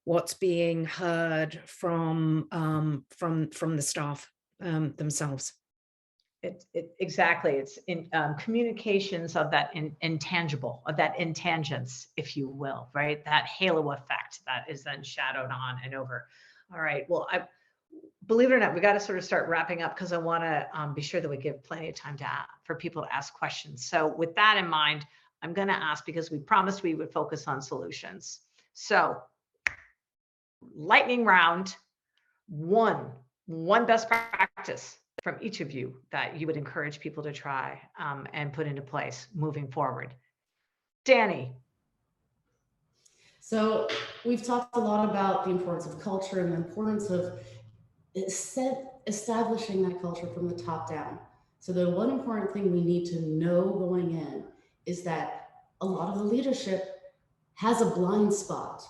what's being heard from the staff themselves. Exactly. It's in communications of that intangible, of that intangence, if you will, right? That halo effect that is then shadowed on and over. All right. Well, believe it or not, we got to sort of start wrapping up, because I want to be sure that we give plenty of time for people to ask questions. So with that in mind, I'm going to ask because we promised we would focus on solutions. So lightning round, one best practice from each of you that you would encourage people to try and put into place moving forward. Danny. So we've talked a lot about the importance of culture and the importance of establishing that culture from the top down. So the one important thing we need to know going in is that a lot of the leadership has a blind spot,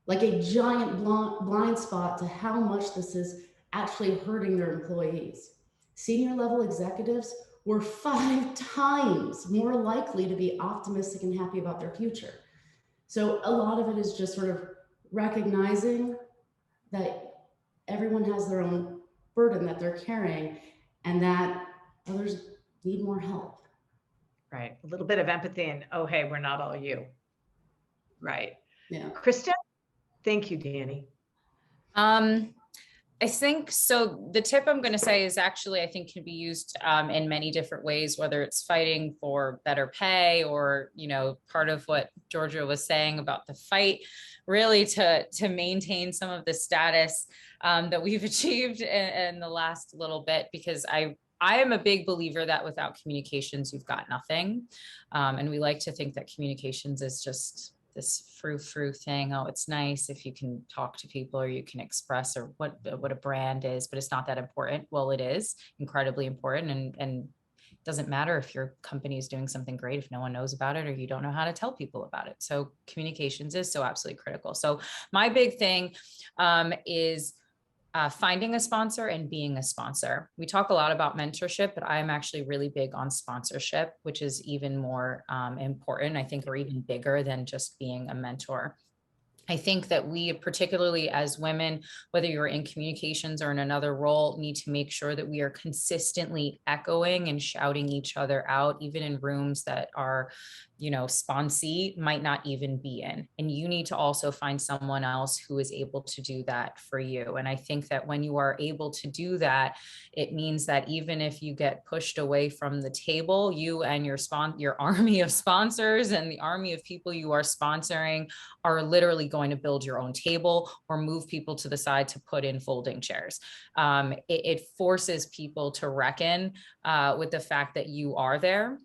like a giant blind spot to how much this is actually hurting their employees. Senior level executives were 5 times more likely to be optimistic and happy about their future. So a lot of it is just sort of recognizing that everyone has their own burden that they're carrying and that others need more help. Right. A little bit of empathy and, oh, hey, we're not all you. Right. Yeah. Kristen? Thank you, Danny. I think so. The tip I'm going to say is actually, I think can be used in many different ways, whether it's fighting for better pay or, you know, part of what Georgia was saying about the fight, really to maintain some of the status that we've achieved in the last little bit, because I am a big believer that without communications, you've got nothing. And we like to think that communications is just this frou-frou thing. Oh, it's nice if you can talk to people or you can express or what a brand is, but it's not that important. Well, it is incredibly important. And it doesn't matter if your company is doing something great if no one knows about it or you don't know how to tell people about it. So communications is so absolutely critical. So my big thing is finding a sponsor and being a sponsor. We talk a lot about mentorship, but I'm actually really big on sponsorship, which is even more important, I think, or even bigger than just being a mentor. I think that we, particularly as women, whether you're in communications or in another role, need to make sure that we are consistently echoing and shouting each other out, even in rooms that are, you know, sponsee might not even be in. And you need to also find someone else who is able to do that for you. And I think that when you are able to do that, it means that even if you get pushed away from the table, you and your army of sponsors and the army of people you are sponsoring are literally going to build your own table or move people to the side to put in folding chairs. It forces people to reckon with the fact that you are there,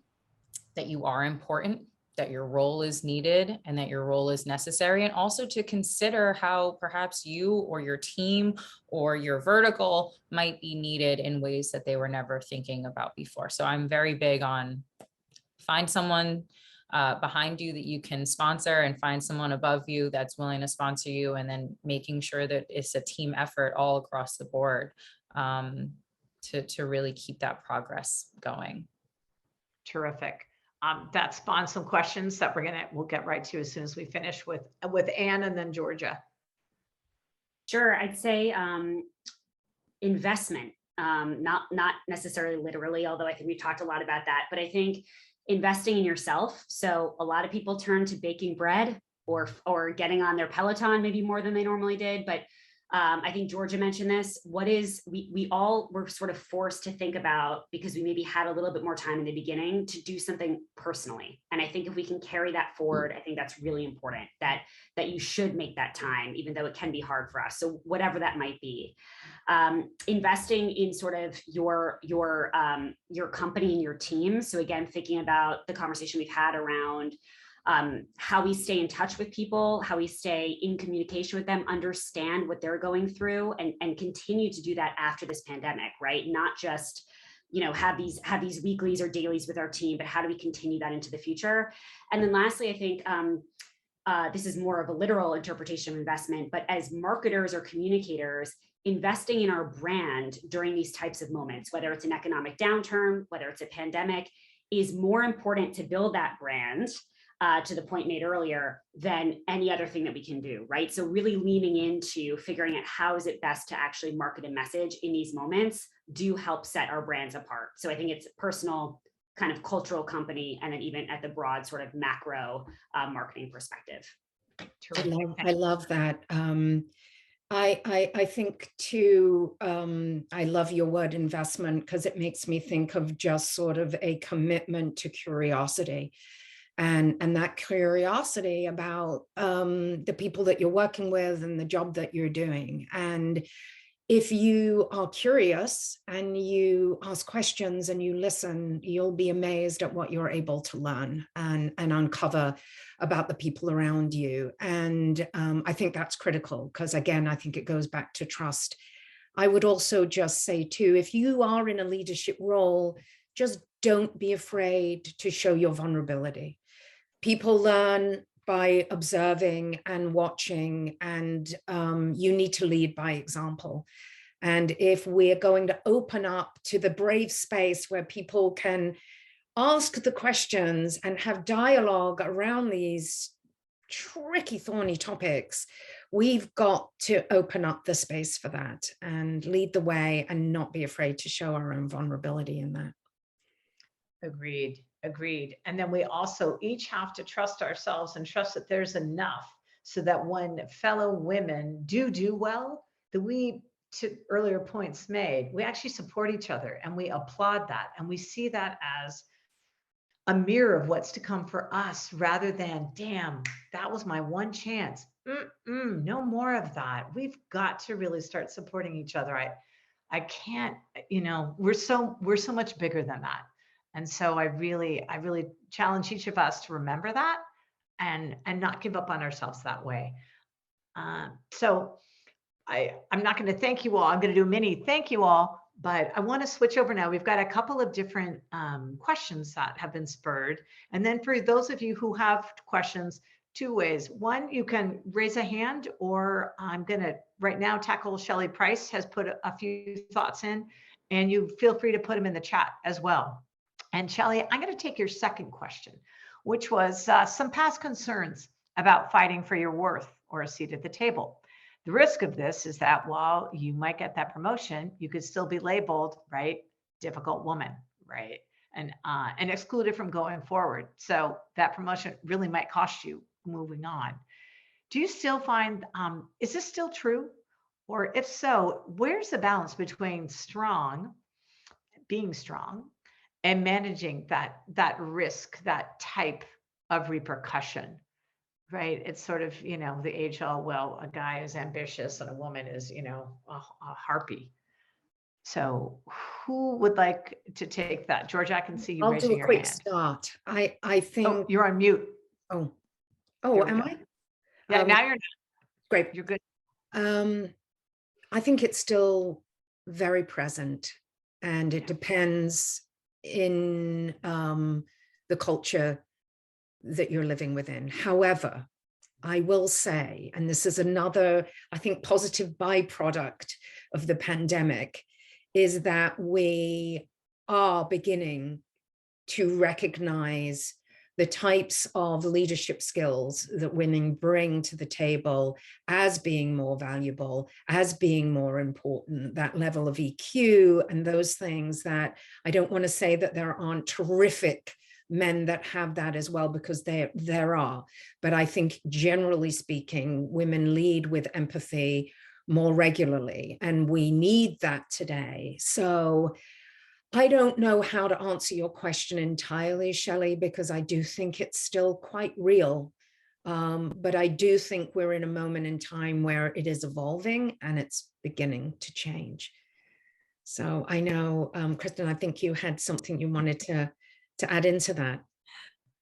that you are important, that your role is needed, and that your role is necessary, and also to consider how perhaps you or your team or your vertical might be needed in ways that they were never thinking about before. So I'm very big on find someone behind you that you can sponsor and find someone above you that's willing to sponsor you, and then making sure that it's a team effort all across the board to really keep that progress going. Terrific. That spawned some questions that we'll get right to as soon as we finish with Anne and then Georgia. Sure, I'd say investment, not necessarily literally, although I think we've talked a lot about that, but I think investing in yourself. So a lot of people turn to baking bread or getting on their Peloton maybe more than they normally did, but I think Georgia mentioned this. We all were sort of forced to think about, because we maybe had a little bit more time in the beginning, to do something personally. And I think if we can carry that forward, I think that's really important, that you should make that time, even though it can be hard for us. So whatever that might be, investing in sort of your company and your team. So again, thinking about the conversation we've had around how we stay in touch with people, how we stay in communication with them, understand what they're going through, and continue to do that after this pandemic, right? Not just, you know, have these weeklies or dailies with our team, but how do we continue that into the future? And then lastly, I think this is more of a literal interpretation of investment, but as marketers or communicators, investing in our brand during these types of moments, whether it's an economic downturn, whether it's a pandemic, is more important to build that brand, to the point made earlier, than any other thing that we can do, right? So really leaning into figuring out how is it best to actually market a message in these moments do help set our brands apart. So I think it's personal, kind of cultural, company, and then even at the broad sort of macro marketing perspective. I love that. I think too, I love your word investment, because it makes me think of just sort of a commitment to curiosity. and that curiosity about the people that you're working with and the job that you're doing. And if you are curious and you ask questions and you listen, you'll be amazed at what you're able to learn and uncover about the people around you. And I think that's critical because, again, I think it goes back to trust. I would also just say too, if you are in a leadership role, just don't be afraid to show your vulnerability. People learn by observing and watching, and you need to lead by example. And if we're going to open up to the brave space where people can ask the questions and have dialogue around these tricky, thorny topics, we've got to open up the space for that and lead the way and not be afraid to show our own vulnerability in that. Agreed. And then we also each have to trust ourselves and trust that there's enough so that when fellow women do well, that we, to earlier points made, we actually support each other and we applaud that. And we see that as a mirror of what's to come for us rather than, damn, that was my one chance. No more of that. We've got to really start supporting each other. I can't, we're so much bigger than that. And so I really challenge each of us to remember that and not give up on ourselves that way. So I'm not going to thank you all. I'm going to do a mini thank you all, but I want to switch over now. We've got a couple of different questions that have been spurred. And then for those of you who have questions, two ways. One, you can raise a hand, or I'm going to right now tackle Shelley Price has put a few thoughts in, and you feel free to put them in the chat as well. And Shelley, I'm going to take your second question, which was some past concerns about fighting for your worth or a seat at the table. The risk of this is that while you might get that promotion, you could still be labeled, right, difficult woman, right, and excluded from going forward. So that promotion really might cost you moving on. Do you still find, is this still true? Or if so, where's the balance between being strong, and managing that risk, that type of repercussion, right? It's sort of, the age-old, well, a guy is ambitious and a woman is, a harpy. So who would like to take that? George, I can see you raising your hand. I'll do a quick start. I think. Oh, you're on mute. Oh, am I? Yeah, now you're not. Great. You're good. I think it's still very present, and it depends in the culture that you're living within. However, I will say, and this is another, I think, positive byproduct of the pandemic, is that we are beginning to recognize the types of leadership skills that women bring to the table as being more valuable, as being more important, that level of EQ and those things. That I don't want to say that there aren't terrific men that have that as well, because there are. But I think generally speaking, women lead with empathy more regularly, and we need that today. So I don't know how to answer your question entirely, Shelley, because I do think it's still quite real. But I do think we're in a moment in time where it is evolving and it's beginning to change. So I know, Kristen, I think you had something you wanted to add into that.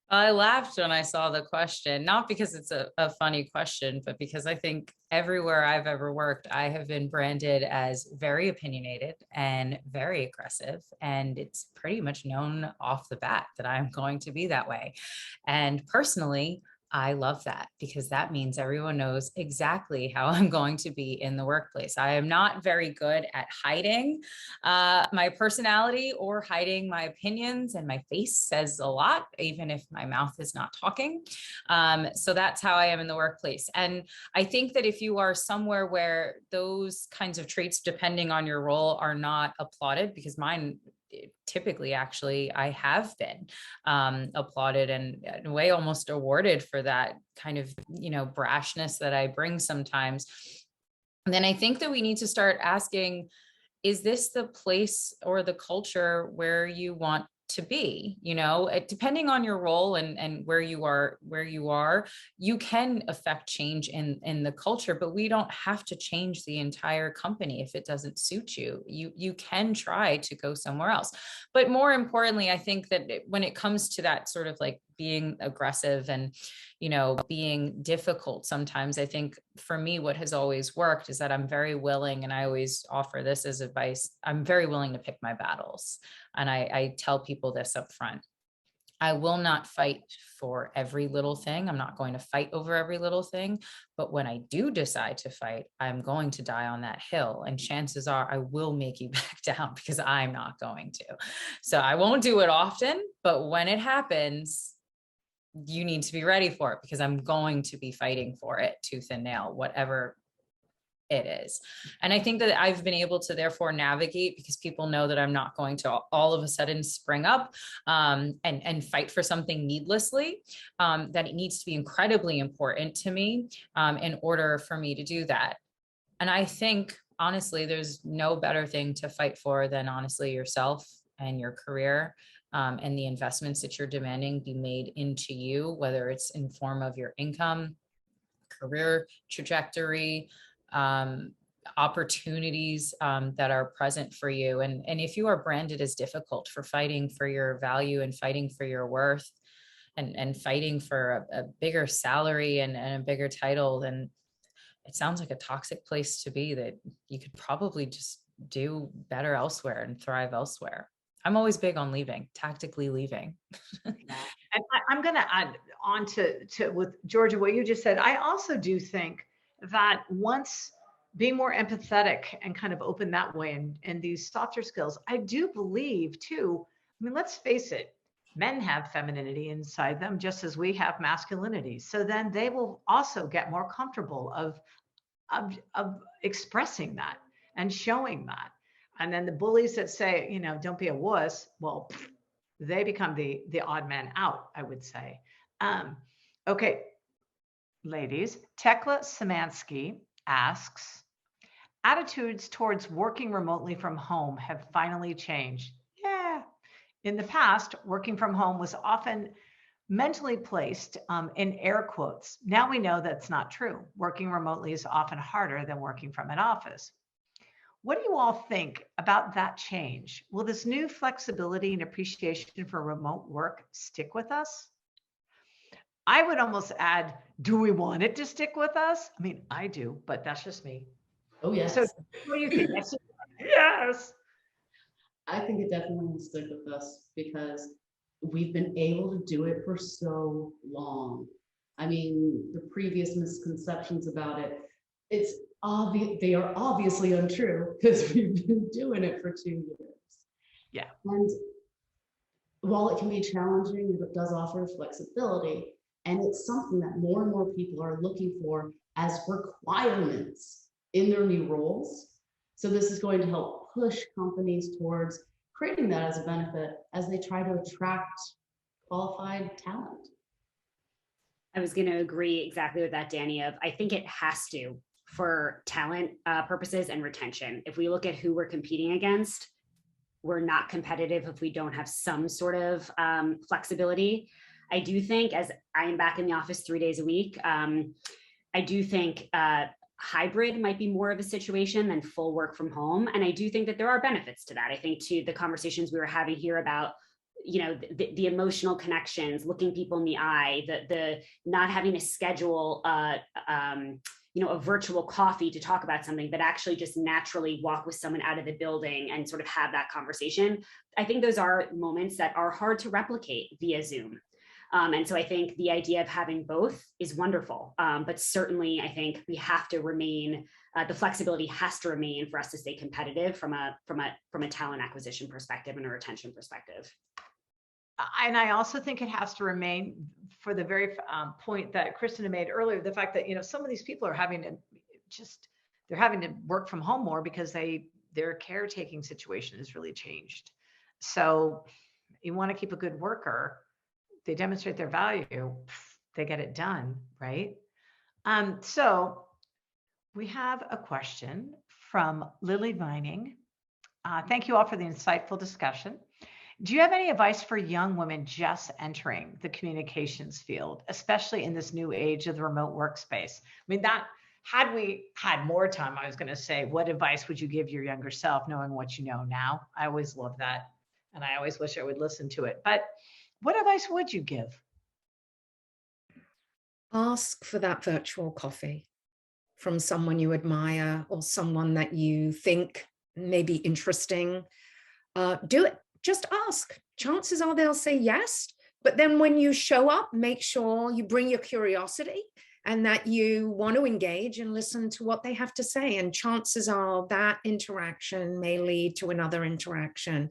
I laughed when I saw the question, not because it's a funny question, but because I think everywhere I've ever worked, I have been branded as very opinionated and very aggressive. And it's pretty much known off the bat that I'm going to be that way. And personally, I love that, because that means everyone knows exactly how I'm going to be in the workplace. I am not very good at hiding my personality or hiding my opinions, and my face says a lot, even if my mouth is not talking. So that's how I am in the workplace. And I think that if you are somewhere where those kinds of traits, depending on your role, are not applauded, because mine typically, actually, I have been applauded and in a way almost awarded for that kind of, brashness that I bring sometimes. And then I think that we need to start asking, is this the place or the culture where you want to be, depending on your role and where you are, you can affect change in the culture, but we don't have to change the entire company if it doesn't suit you. You can try to go somewhere else. But more importantly, I think that when it comes to that sort of like being aggressive and, being difficult sometimes, I think for me, what has always worked is that I'm very willing, and I always offer this as advice, I'm very willing to pick my battles. And I tell people this up front. I will not fight for every little thing. I'm not going to fight over every little thing. But when I do decide to fight, I'm going to die on that hill. And chances are I will make you back down because I'm not going to. So I won't do it often, but when it happens, you need to be ready for it because I'm going to be fighting for it tooth and nail, whatever it is. And I think that I've been able to therefore navigate because people know that I'm not going to all of a sudden spring up and fight for something needlessly, that it needs to be incredibly important to me in order for me to do that. And I think, honestly, there's no better thing to fight for than honestly yourself and your career. And the investments that you're demanding be made into you, whether it's in form of your income, career trajectory, opportunities that are present for you. And if you are branded as difficult for fighting for your value and fighting for your worth and fighting for a bigger salary and a bigger title, then it sounds like a toxic place to be that you could probably just do better elsewhere and thrive elsewhere. I'm always big on leaving, tactically leaving. And I'm going to add on to with Georgia, what you just said. I also do think that once being more empathetic and kind of open that way and these softer skills, I do believe too, I mean, let's face it, men have femininity inside them just as we have masculinity. So then they will also get more comfortable of expressing that and showing that. And then the bullies that say, don't be a wuss, well, they become the odd man out, I would say. Okay, ladies, Tekla Szymanski asks, attitudes towards working remotely from home have finally changed. Yeah. In the past, working from home was often mentally placed in air quotes. Now we know that's not true. Working remotely is often harder than working from an office. What do you all think about that change? Will this new flexibility and appreciation for remote work stick with us? I would almost add, do we want it to stick with us? I mean, I do, but that's just me. Oh, yes. So what do you think? Yes. I think it definitely will stick with us because we've been able to do it for so long. I mean, the previous misconceptions about it, it's obvious, they are obviously untrue because we've been doing it for 2 years. Yeah. And while it can be challenging, it does offer flexibility. And it's something that more and more people are looking for as requirements in their new roles. So this is going to help push companies towards creating that as a benefit as they try to attract qualified talent. I was going to agree exactly with that, Danny. I think it has to for talent purposes and retention. If we look at who we're competing against, we're not competitive if we don't have some sort of flexibility. I do think, as I am back in the office 3 days a week, I do think hybrid might be more of a situation than full work from home. And I do think that there are benefits to that. I think to the conversations we were having here about, the emotional connections, looking people in the eye, the not having to schedule a virtual coffee to talk about something, but actually just naturally walk with someone out of the building and sort of have that conversation. I think those are moments that are hard to replicate via Zoom. And so I think the idea of having both is wonderful, but certainly I think we have to remain, the flexibility has to remain for us to stay competitive from a talent acquisition perspective and a retention perspective. And I also think it has to remain for the very point that Kristen made earlier, the fact that, some of these people are having to work from home more because their caretaking situation has really changed. So you want to keep a good worker, they demonstrate their value, they get it done, right? So we have a question from Lily Vining. Thank you all for the insightful discussion. Do you have any advice for young women just entering the communications field, especially in this new age of the remote workspace? I mean, that had we had more time, I was going to say, what advice would you give your younger self, knowing what you know now? I always love that. And I always wish I would listen to it. But what advice would you give? Ask for that virtual coffee from someone you admire or someone that you think may be interesting. Do it. Just ask. Chances are they'll say yes. But then when you show up, make sure you bring your curiosity and that you want to engage and listen to what they have to say. And chances are that interaction may lead to another interaction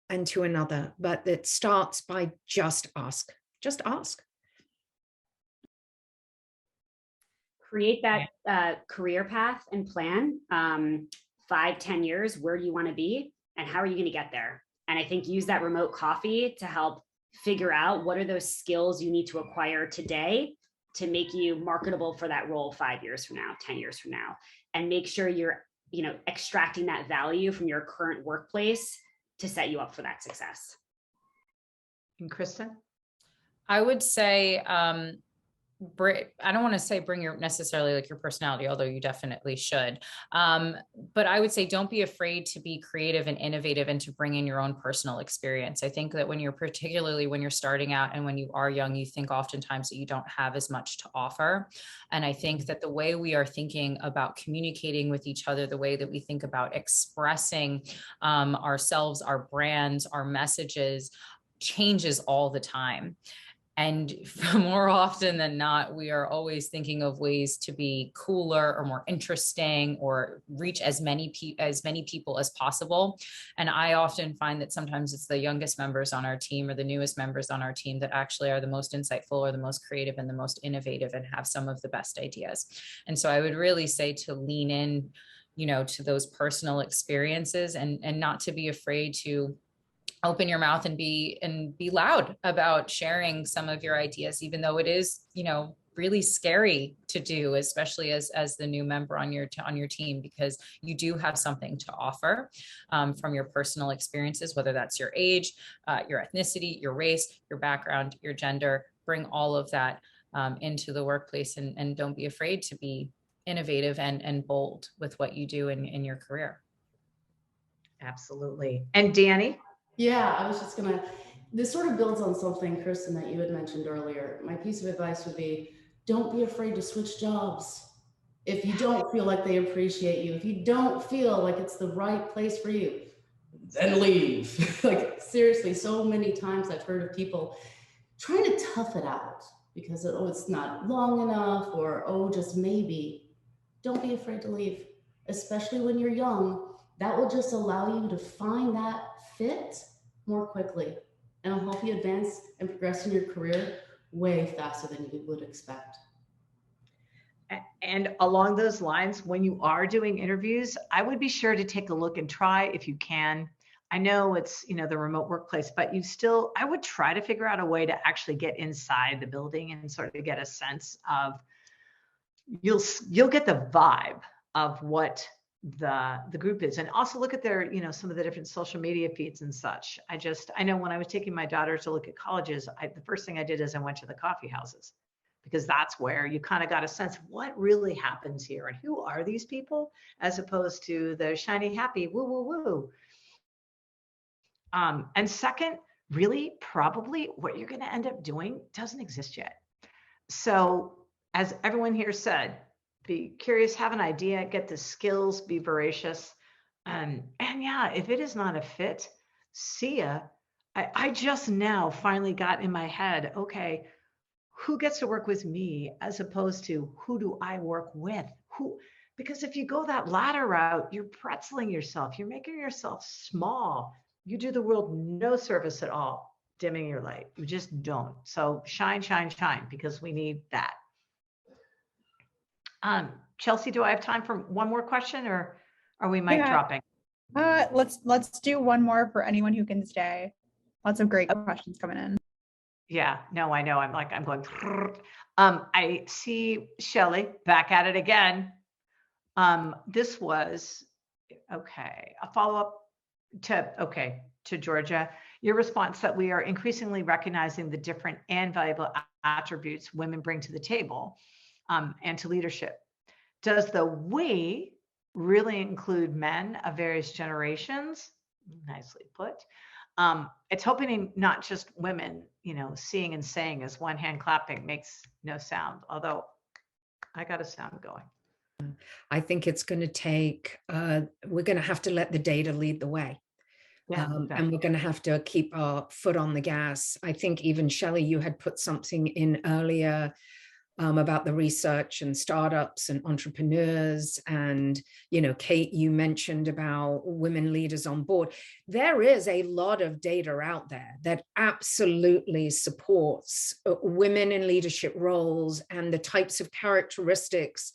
and to another. But it starts by just ask. Just ask. Create that career path and plan. 5-10 years, where do you want to be and how are you going to get there? And I think use that remote coffee to help figure out what are those skills you need to acquire today to make you marketable for that role 5 years from now, 10 years from now, and make sure you're, extracting that value from your current workplace to set you up for that success. And Kristen? I would say, I don't want to say bring your necessarily like your personality, although you definitely should. But I would say don't be afraid to be creative and innovative and to bring in your own personal experience. I think that particularly when you're starting out and when you are young, you think oftentimes that you don't have as much to offer. And I think that the way we are thinking about communicating with each other, the way that we think about expressing ourselves, our brands, our messages changes all the time. And more often than not, we are always thinking of ways to be cooler or more interesting or reach as many people as possible. And I often find that sometimes it's the youngest members on our team or the newest members on our team that actually are the most insightful or the most creative and the most innovative and have some of the best ideas. And so I would really say to lean in, to those personal experiences and not to be afraid to open your mouth and be loud about sharing some of your ideas, even though it is, really scary to do, especially as the new member on your team, because you do have something to offer from your personal experiences, whether that's your age, your ethnicity, your race, your background, your gender. Bring all of that into the workplace and don't be afraid to be innovative and bold with what you do in your career. Absolutely. And Danny? Yeah, I was just this sort of builds on something, Kristen, that you had mentioned earlier. My piece of advice would be, don't be afraid to switch jobs. If you don't feel like they appreciate you, if you don't feel like it's the right place for you, then leave. Like seriously, so many times I've heard of people trying to tough it out because, it's not long enough or, just maybe. Don't be afraid to leave, especially when you're young. That will just allow you to find that fit more quickly, and it'll help you advance and progress in your career way faster than you would expect. And along those lines, when you are doing interviews, I would be sure to take a look and try if you can. I know it's, the remote workplace, but I would try to figure out a way to actually get inside the building and sort of get a sense of, you'll get the vibe of what the group is, and also look at their, some of the different social media feeds and such. I know when I was taking my daughter to look at colleges, the first thing I did is I went to the coffee houses, because that's where you kind of got a sense of what really happens here and who are these people, as opposed to the shiny, happy, woo, woo, woo. And second, really probably what you're going to end up doing doesn't exist yet. So as everyone here said, be curious, have an idea, get the skills, be voracious. And yeah, if it is not a fit, see ya. I just now finally got in my head, okay, who gets to work with me as opposed to who do I work with? Because if you go that latter route, you're pretzeling yourself. You're making yourself small. You do the world no service at all, dimming your light. You just don't. So shine, shine, shine, because we need that. Chelsea, do I have time for one more question, or are we mic dropping? Let's do one more for anyone who can stay. Lots of great questions coming in. Yeah, no, I know. I'm going. I see Shelley back at it again. This was okay. A follow-up to Georgia. Your response that we are increasingly recognizing the different and valuable attributes women bring to the table and to leadership. Does the we really include men of various generations? Nicely put. It's hoping not just women, seeing and saying as one hand clapping makes no sound, although I got a sound going. I think it's going to take, we're going to have to let the data lead the way. Yeah, and we're going to have to keep our foot on the gas. I think even Shelley, you had put something in earlier about the research and startups and entrepreneurs. And, Kate, you mentioned about women leaders on board. There is a lot of data out there that absolutely supports women in leadership roles and the types of characteristics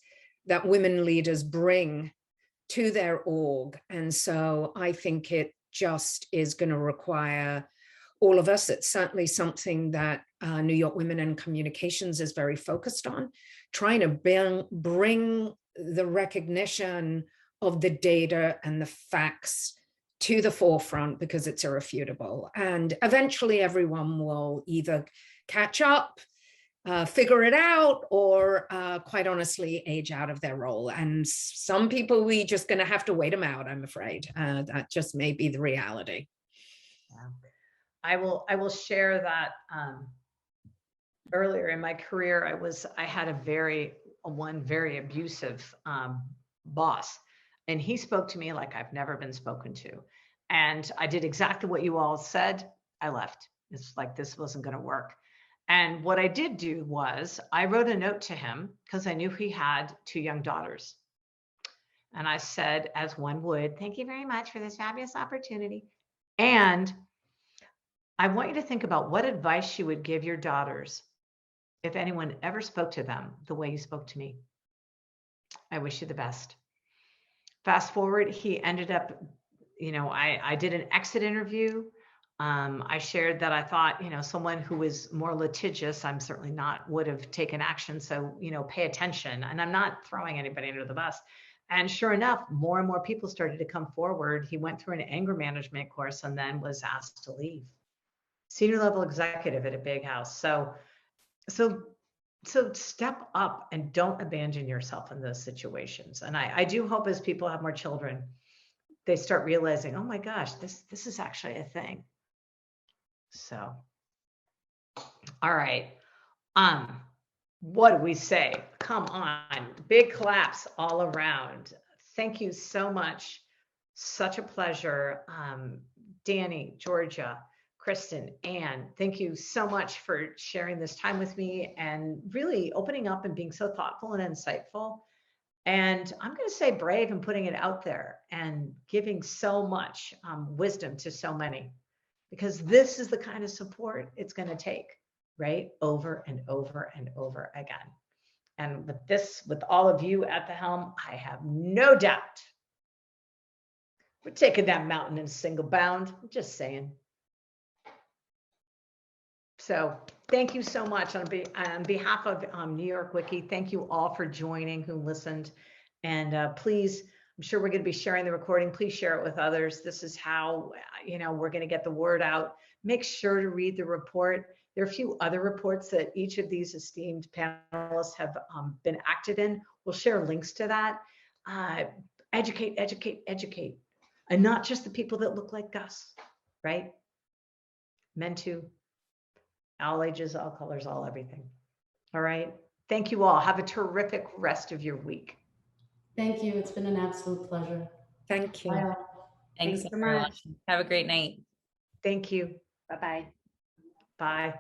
that women leaders bring to their org. And so I think it just is going to require all of us. It's certainly something that New York Women in Communications is very focused on, trying to bring the recognition of the data and the facts to the forefront because it's irrefutable. And eventually everyone will either catch up, figure it out, or quite honestly, age out of their role. And some people, we just going to have to wait them out, I'm afraid. That just may be the reality. Yeah. I will share that earlier in my career, I had one very abusive boss, and he spoke to me like I've never been spoken to. And I did exactly what you all said. I left. It's like, this wasn't going to work. And what I did do was I wrote a note to him because I knew he had 2 young daughters. And I said, as one would, thank you very much for this fabulous opportunity. And I want you to think about what advice you would give your daughters if anyone ever spoke to them the way you spoke to me. I wish you the best. Fast forward, he ended up, I did an exit interview. I shared that I thought, someone who was more litigious, I'm certainly not, would have taken action. So, pay attention. And I'm not throwing anybody under the bus. And sure enough, more and more people started to come forward. He went through an anger management course and then was asked to leave. Senior level executive at a big house. So step up and don't abandon yourself in those situations. And I do hope as people have more children, they start realizing, oh my gosh, this is actually a thing. So, all right. What do we say? Come on, big claps all around. Thank you so much. Such a pleasure. Danny, Georgia, Kristen, Anne, thank you so much for sharing this time with me and really opening up and being so thoughtful and insightful. And I'm going to say brave and putting it out there and giving so much wisdom to so many, because this is the kind of support it's going to take, right? Over and over and over again. And with all of you at the helm, I have no doubt we're taking that mountain in a single bound. I'm just saying. So thank you so much on behalf of New York Wiki. Thank you all for joining who listened. And please, I'm sure we're going to be sharing the recording. Please share it with others. This is how, we're going to get the word out. Make sure to read the report. There are a few other reports that each of these esteemed panelists have been active in. We'll share links to that. Educate, educate, educate. And not just the people that look like us, right? Men too. All ages, all colors, all everything. All right. Thank you all. Have a terrific rest of your week. Thank you. It's been an absolute pleasure. Thank you. Bye all. Thanks so everyone. much. Have a great night. Thank you. Bye-bye. Bye.